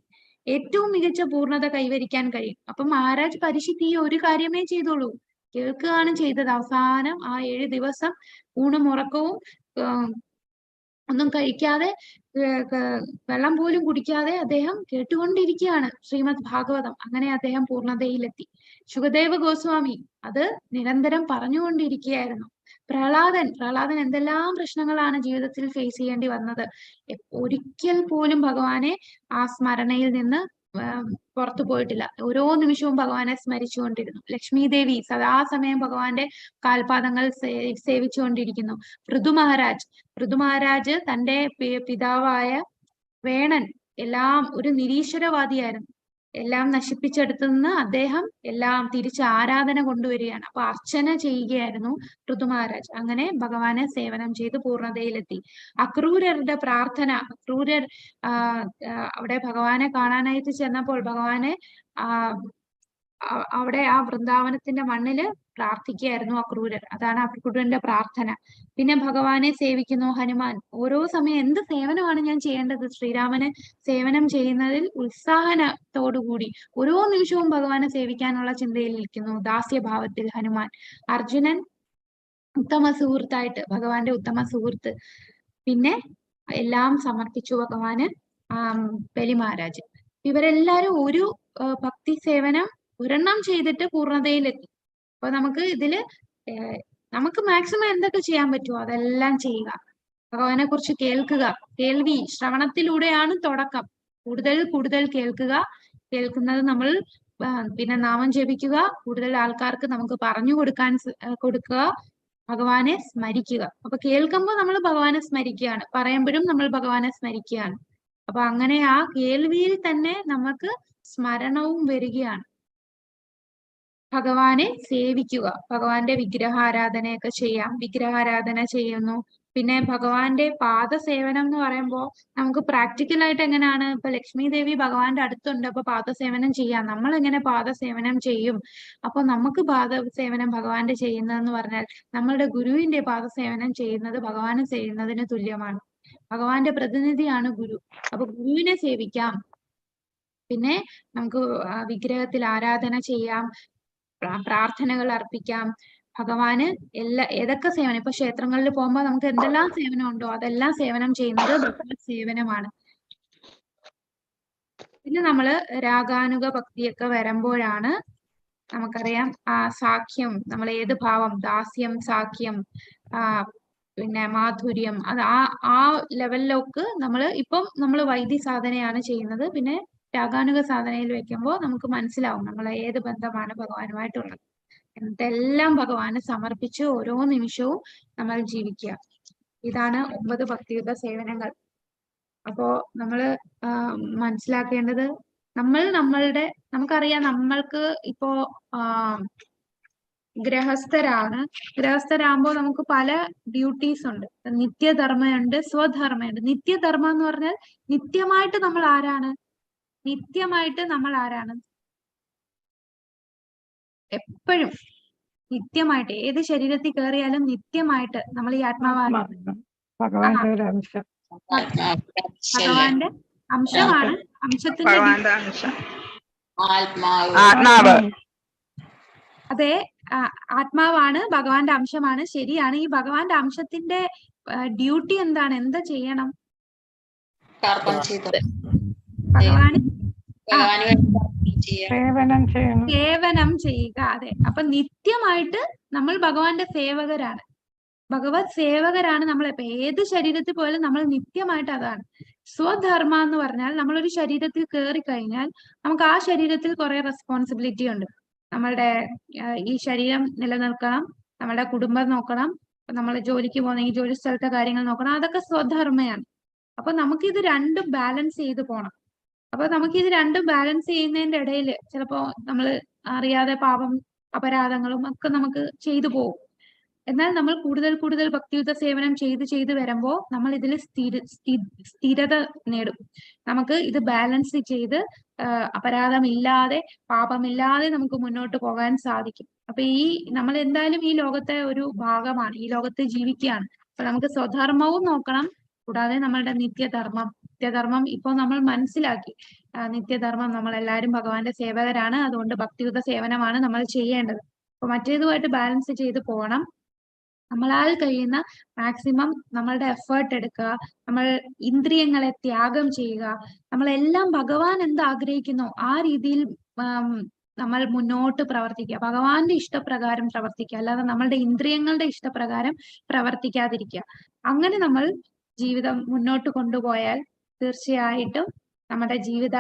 ഏറ്റവും മികച്ച പൂർണ്ണത കൈവരിക്കാൻ കഴിയും. അപ്പൊ മഹാരാജ് പരീക്ഷിത് ഈ ഒരു കാര്യമേ ചെയ്തോളൂ, കേൾക്കുകയാണ് ചെയ്തത്. അവസാനം ആ 7 ദിവസം ഊണും ഉറക്കവും ഒന്നും കഴിക്കാതെ, വെള്ളം പോലും കുടിക്കാതെ അദ്ദേഹം കേട്ടുകൊണ്ടിരിക്കുകയാണ് ശ്രീമദ് ഭാഗവതം. അങ്ങനെ അദ്ദേഹം പൂർണ്ണതയിലെത്തി. ശുകദേവ ഗോസ്വാമി അത് നിരന്തരം പറഞ്ഞുകൊണ്ടിരിക്കുകയായിരുന്നു. പ്രഹ്ലാദൻ എന്തെല്ലാം പ്രശ്നങ്ങളാണ് ജീവിതത്തിൽ ഫേസ് ചെയ്യേണ്ടി വന്നത്. ഒരിക്കൽ പോലും ഭഗവാനെ ആ സ്മരണയിൽ നിന്ന് പുറത്തു പോയിട്ടില്ല. ഓരോ നിമിഷവും ഭഗവാനെ സ്മരിച്ചുകൊണ്ടിരുന്നു. ലക്ഷ്മി ദേവി സദാസമയം ഭഗവാന്റെ കാൽപാദങ്ങൾ സേവിച്ചുകൊണ്ടിരിക്കുന്നു. പൃഥു മഹാരാജ് തന്റെ പിതാവായ വേണൻ എല്ലാം ഒരു നിരീശ്വരവാദിയായിരുന്നു. എല്ലാം നശിപ്പിച്ചെടുത്തുനിന്ന് അദ്ദേഹം എല്ലാം തിരിച്ച് ആരാധന കൊണ്ടുവരികയാണ്. അപ്പൊ അർച്ചന ചെയ്യുകയായിരുന്നു പൃഥു മഹാരാജ്. അങ്ങനെ ഭഗവാനെ സേവനം ചെയ്ത് പൂർണ്ണതയിലെത്തി. അക്രൂരരുടെ പ്രാർത്ഥന, അക്രൂരർ അവിടെ ഭഗവാനെ കാണാനായിട്ട് ചെന്നപ്പോൾ ഭഗവാനെ അവിടെ ആ വൃന്ദാവനത്തിന്റെ മണ്ണില് പ്രാർത്ഥിക്കുകയായിരുന്നു അക്രൂരർ. അതാണ് അക്രൂരന്റെ പ്രാർത്ഥന. പിന്നെ ഭഗവാനെ സേവിക്കുന്നു ഹനുമാൻ. ഓരോ സമയം എന്ത് സേവനമാണ് ഞാൻ ചെയ്യേണ്ടത്, ശ്രീരാമന് സേവനം ചെയ്യുന്നതിൽ ഉത്സാഹത്തോടുകൂടി ഓരോ നിമിഷവും ഭഗവാനെ സേവിക്കാനുള്ള ചിന്തയിൽ ഇരിക്കുന്നു. ദാസ്യഭാവത്തിൽ ഹനുമാൻ. അർജുനൻ ഉത്തമ സുഹൃത്തായിട്ട്, ഭഗവാന്റെ ഉത്തമ സുഹൃത്ത്. പിന്നെ എല്ലാം സമർപ്പിച്ചു ഭഗവാന് ബലി മഹാരാജ്. ഇവരെല്ലാരും ഒരു ഭക്തി സേവനം ഒരെണ്ണം ചെയ്തിട്ട് പൂർണ്ണതയിലെത്തി. അപ്പൊ നമുക്ക് ഇതില് നമുക്ക് മാക്സിമം എന്തൊക്കെ ചെയ്യാൻ പറ്റുമോ അതെല്ലാം ചെയ്യുക. ഭഗവാനെ കുറിച്ച് കേൾക്കുക. കേൾവി ശ്രവണത്തിലൂടെയാണ് തുടക്കം. കൂടുതൽ കേൾക്കുന്നത് നമ്മൾ പിന്നെ നാമം ജപിക്കുക, കൂടുതൽ ആൾക്കാർക്ക് നമുക്ക് പറഞ്ഞു കൊടുക്കുക, ഭഗവാനെ സ്മരിക്കുക. അപ്പൊ കേൾക്കുമ്പോൾ നമ്മൾ ഭഗവാനെ സ്മരിക്കുകയാണ്, പറയുമ്പോഴും നമ്മൾ ഭഗവാനെ സ്മരിക്കുകയാണ്. അപ്പൊ അങ്ങനെ ആ കേൾവിയിൽ തന്നെ നമുക്ക് സ്മരണവും വരികയാണ്. ഭഗവാനെ സേവിക്കുക, ഭഗവാന്റെ വിഗ്രഹാരാധനയൊക്കെ ചെയ്യാം. വിഗ്രഹാരാധന ചെയ്യുന്നു. പിന്നെ ഭഗവാന്റെ പാദസേവനം എന്ന് പറയുമ്പോൾ നമുക്ക് പ്രാക്ടിക്കലായിട്ട് എങ്ങനെയാണ്, ഇപ്പൊ ലക്ഷ്മി ദേവി ഭഗവാന്റെ അടുത്തുണ്ട്, അപ്പൊ പാദസേവനം ചെയ്യാം. നമ്മൾ എങ്ങനെ പാദസേവനം ചെയ്യും? അപ്പൊ നമുക്ക് പാദസേവനം ഭഗവാന്റെ ചെയ്യുന്നതെന്ന് പറഞ്ഞാൽ നമ്മളുടെ ഗുരുവിന്റെ പാദസേവനം ചെയ്യുന്നത് ഭഗവാന് ചെയ്യുന്നതിന് തുല്യമാണ്. ഭഗവാന്റെ പ്രതിനിധിയാണ് ഗുരു. അപ്പൊ ഗുരുവിനെ സേവിക്കാം. പിന്നെ നമുക്ക് വിഗ്രഹത്തിൽ ആരാധന ചെയ്യാം, പ്രാർത്ഥനകൾ അർപ്പിക്കാം. ഭഗവാന് ഏതൊക്കെ സേവനം, ഇപ്പൊ ക്ഷേത്രങ്ങളിൽ പോകുമ്പോൾ നമുക്ക് എന്തെല്ലാം സേവനം ഉണ്ടോ അതെല്ലാം സേവനം ചെയ്യുന്നത് ഭഗവത് സേവനമാണ്. പിന്നെ നമ്മള് രാഗാനുഗ ഭക്തിയൊക്കെ വരുമ്പോഴാണ് നമുക്കറിയാം സാഖ്യം, നമ്മൾ ഏത് ഭാവം, ദാസ്യം, സാഖ്യം, പിന്നെ മാധുര്യം, അത് ആ ലെവലിലൊക്കെ നമ്മൾ വൈദ്യ സാധനയാണ് ചെയ്യുന്നത്. പിന്നെ രാഗാനുഗ സാധനയിൽ വെക്കുമ്പോൾ നമുക്ക് മനസ്സിലാവും നമ്മൾ ഏത് ബന്ധമാണ് ഭഗവാനുമായിട്ടുള്ളത്. എന്തെല്ലാം ഭഗവാന് സമർപ്പിച്ച് ഓരോ നിമിഷവും നമ്മൾ ജീവിക്കുക. ഇതാണ് 9 ഭക്തിയുത സേവനങ്ങൾ. അപ്പോ നമ്മള് മനസ്സിലാക്കേണ്ടത്, നമുക്കറിയാം നമ്മൾക്ക് ഇപ്പോ ഗൃഹസ്ഥരാകുമ്പോൾ നമുക്ക് പല ഡ്യൂട്ടീസ് ഉണ്ട്. നിത്യധർമ്മയുണ്ട്, സ്വധർമ്മയുണ്ട്. നിത്യധർമ്മം എന്ന് പറഞ്ഞാൽ നിത്യമായിട്ട് നമ്മൾ ആരാണ്? എപ്പോഴും നിത്യമായിട്ട് ഏത് ശരീരത്തിൽ കയറിയാലും നിത്യമായിട്ട് നമ്മൾ ഈ ആത്മാവാണ്, ഭഗവാന്റെ ഒരു അംശം, ഭഗവാന്റെ അംശമാണ്. അംശത്തിന്റെ ആത്മാവ്, അതെ, ആത്മാവാണ്, ഭഗവാന്റെ അംശമാണ്. ശരിയാണ്. ഈ ഭഗവാന്റെ അംശത്തിന്റെ ഡ്യൂട്ടി എന്താണ്? എന്താ ചെയ്യണം? ഭഗവാന് സേവനം ചെയ്യുക. അതെ. അപ്പൊ നിത്യമായിട്ട് നമ്മൾ ഭഗവാന്റെ സേവകരാണ്, ഭഗവത് സേവകരാണ്. നമ്മൾ ഇപ്പൊ ഏത് ശരീരത്തിൽ പോയാലും നമ്മൾ നിത്യമായിട്ട് അതാണ്. സ്വധർമ്മ എന്ന് പറഞ്ഞാൽ നമ്മളൊരു ശരീരത്തിൽ കയറി കഴിഞ്ഞാൽ നമുക്ക് ആ ശരീരത്തിൽ കുറെ റെസ്പോൺസിബിലിറ്റി ഉണ്ട്. നമ്മളുടെ ഈ ശരീരം നിലനിൽക്കണം, നമ്മുടെ കുടുംബം നോക്കണം, നമ്മൾ ജോലിക്ക് പോകുന്നെങ്കിൽ ജോലി സ്ഥലത്തെ കാര്യങ്ങൾ നോക്കണം. അതൊക്കെ സ്വധർമ്മയാണ്. അപ്പൊ നമുക്കിത് രണ്ടും ബാലൻസ് ചെയ്ത് പോണം. അപ്പൊ നമുക്കിത് രണ്ടും ബാലൻസ് ചെയ്യുന്നതിന്റെ ഇടയിൽ ചിലപ്പോ നമ്മൾ അറിയാതെ പാപം, അപരാധങ്ങളും ഒക്കെ നമുക്ക് ചെയ്തു പോകും. എന്നാൽ നമ്മൾ കൂടുതൽ കൂടുതൽ ഭക്തിയുത സേവനം ചെയ്ത് വരുമ്പോൾ നമ്മൾ ഇതിൽ സ്ഥിരത നേടും. നമുക്ക് ഇത് ബാലൻസ് ചെയ്ത് അപരാധമില്ലാതെ പാപമില്ലാതെ നമുക്ക് മുന്നോട്ട് പോകാൻ സാധിക്കും. അപ്പൊ നമ്മൾ എന്തായാലും ഈ ലോകത്തെ ഒരു ഭാഗമാണ്, ഈ ലോകത്ത് ജീവിക്കുകയാണ്. അപ്പൊ നമുക്ക് സ്വധർമ്മവും നോക്കണം, കൂടാതെ നമ്മളുടെ നിത്യധർമ്മം ഇപ്പോൾ നമ്മൾ മനസ്സിലാക്കി. നിത്യധർമ്മം നമ്മൾ എല്ലാവരും ഭഗവാന്റെ സേവകരാണ്, അതുകൊണ്ട് ഭക്തിയുത സേവനമാണ് നമ്മൾ ചെയ്യേണ്ടത്. അപ്പൊ മറ്റേതുമായിട്ട് ബാലൻസ് ചെയ്ത് പോകണം. നമ്മളാൽ കഴിയുന്ന മാക്സിമം നമ്മളുടെ എഫേർട്ട് എടുക്കുക, നമ്മൾ ഇന്ദ്രിയങ്ങളെ ത്യാഗം ചെയ്യുക, നമ്മളെല്ലാം ഭഗവാൻ എന്ത് ആഗ്രഹിക്കുന്നോ ആ രീതിയിൽ നമ്മൾ മുന്നോട്ട് പ്രവർത്തിക്കുക, ഭഗവാന്റെ ഇഷ്ടപ്രകാരം പ്രവർത്തിക്കുക, അല്ലാതെ നമ്മളുടെ ഇന്ദ്രിയങ്ങളുടെ ഇഷ്ടപ്രകാരം പ്രവർത്തിക്കാതിരിക്കുക. അങ്ങനെ നമ്മൾ ജീവിതം മുന്നോട്ട് കൊണ്ടുപോയാൽ തീർച്ചയായിട്ടും നമ്മുടെ ജീവിത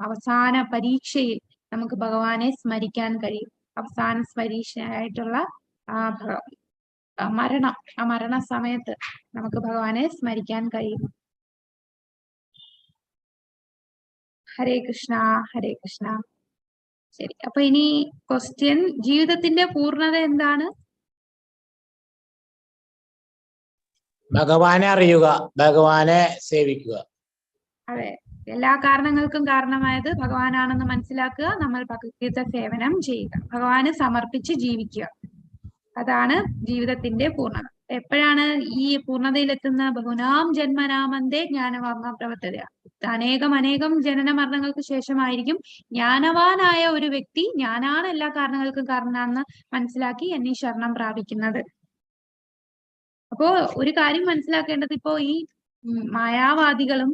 അവസാന പരീക്ഷയിൽ നമുക്ക് ഭഗവാനെ സ്മരിക്കാൻ കഴിയും. അവസാന പരീക്ഷയായിട്ടുള്ള മരണ സമയത്ത് നമുക്ക് ഭഗവാനെ സ്മരിക്കാൻ കഴിയും. ഹരേ കൃഷ്ണ ഹരേ കൃഷ്ണ. ശരി, അപ്പൊ ഇനി ക്വസ്റ്റ്യൻ, ജീവിതത്തിന്റെ പൂർണ്ണത എന്താണ്? ഭഗവാനെ അറിയുക, ഭഗവാനെ സേവിക്കുക. അതെ, എല്ലാ കാരണങ്ങൾക്കും കാരണമായത് ഭഗവാനാണെന്ന് മനസ്സിലാക്കുക, നമ്മൾ ഭക്തിയുത സേവനം ചെയ്യുക, ഭഗവാന് സമർപ്പിച്ച് ജീവിക്കുക. അതാണ് ജീവിതത്തിന്റെ പൂർണ്ണത. എപ്പോഴാണ് ഈ പൂർണ്ണതയിലെത്തുന്ന? ബഹുനാം ജന്മനാമന്തേ ജ്ഞാനവാഗ്മ പ്രവർത്തത. അനേകം ജനന മരണങ്ങൾക്ക് ശേഷമായിരിക്കും ജ്ഞാനവാനായ ഒരു വ്യക്തി ഞാനാണ് എല്ലാ കാരണങ്ങൾക്കും കാരണമെന്ന് മനസ്സിലാക്കി എന്നെ ശരണം പ്രാപിക്കുന്നത്. അപ്പോ ഒരു കാര്യം മനസ്സിലാക്കേണ്ടത്, ഇപ്പോ ഈ മായാവാദികളും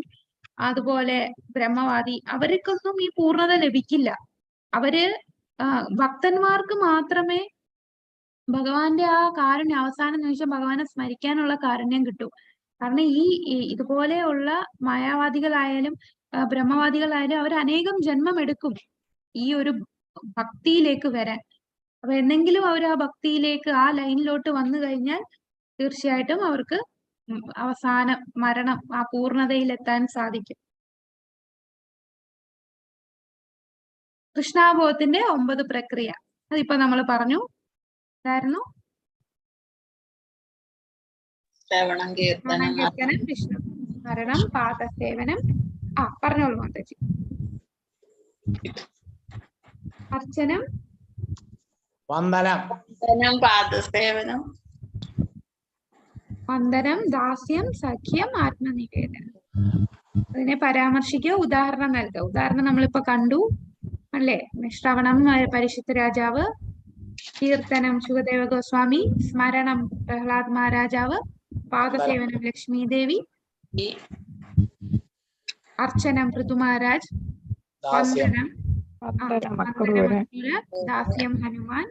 അതുപോലെ ബ്രഹ്മവാദി അവർക്കൊന്നും ഈ പൂർണ്ണത ലഭിക്കില്ല. അവര് ഭക്തന്മാർക്ക് മാത്രമേ ഭഗവാന്റെ ആ കാരുണ്യം, അവസാന നിമിഷം ഭഗവാനെ സ്മരിക്കാനുള്ള കാരുണ്യം കിട്ടും. കാരണം ഇതുപോലെയുള്ള മായാവാദികളായാലും ബ്രഹ്മവാദികളായാലും അവർ അനേകം ജന്മം എടുക്കും ഈ ഒരു ഭക്തിയിലേക്ക് വരാൻ. അപ്പൊ എന്തെങ്കിലും അവർ ആ ഭക്തിയിലേക്ക്, ആ ലൈനിലോട്ട് വന്നു കഴിഞ്ഞാൽ തീർച്ചയായിട്ടും അവർക്ക് അവസാന മരണം, ആ പൂർണ്ണതയിലെത്താൻ സാധിക്കും. കൃഷ്ണാബോധത്തിന്റെ 9 പ്രക്രിയ അതിപ്പോ നമ്മൾ പറഞ്ഞു. എന്തായിരുന്നു? ശ്രവണം, കീർത്തനം, വിഷ്ണു സ്മരണം, പാദസേവനം. പറഞ്ഞോളൂ മാതാജി. അർച്ചനം, വന്ദനം, പാദസേവനം, വന്ദനം, ദാസ്യം, സഖ്യം, ആത്മനിവേദനം. അതിനെ പരാമർശിക്കുക, ഉദാഹരണം നൽകുക. ഉദാഹരണം നമ്മളിപ്പോ കണ്ടു അല്ലേ? ശ്രവണം പരിശുദ്ധ രാജാവ്, കീർത്തനം ശുകദേവ ഗോസ്വാമി, സ്മരണം പ്രഹ്ലാദ് മഹാരാജാവ്, പാദസേവനം ലക്ഷ്മി ദേവി, അർച്ചനം പൃഥു മഹാരാജ്, വന്ദനം ദാസ്യം ഹനുമാൻ,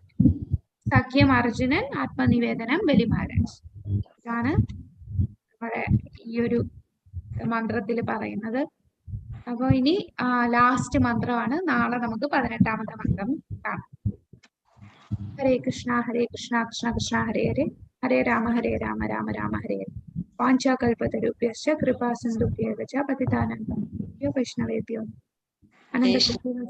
സഖ്യം അർജുനൻ, ആത്മനിവേദനം ബലി മഹാരാജ്. ഇതാണ് നമ്മുടെ ഈ ഒരു മന്ത്രത്തിൽ പറയുന്നത്. അപ്പൊ ഇനി ലാസ്റ്റ് മന്ത്രമാണ്. നാളെ നമുക്ക് 18ാമത്തെ മന്ത്രം കാണാം. ഹരേ കൃഷ്ണ കൃഷ്ണ കൃഷ്ണ ഹരേ ഹരേ, ഹരേ രാമ രാമ രാമ ഹരേ ഹരേ. വാഞ്ചാകൽപതരുഭ്യശ്ച കൃപാ സിന്ധുഭ്യശ്ച പതിതാനാം വൈഷ്ണവേഭ്യോ അനന്തപുത്രേഭ്യോ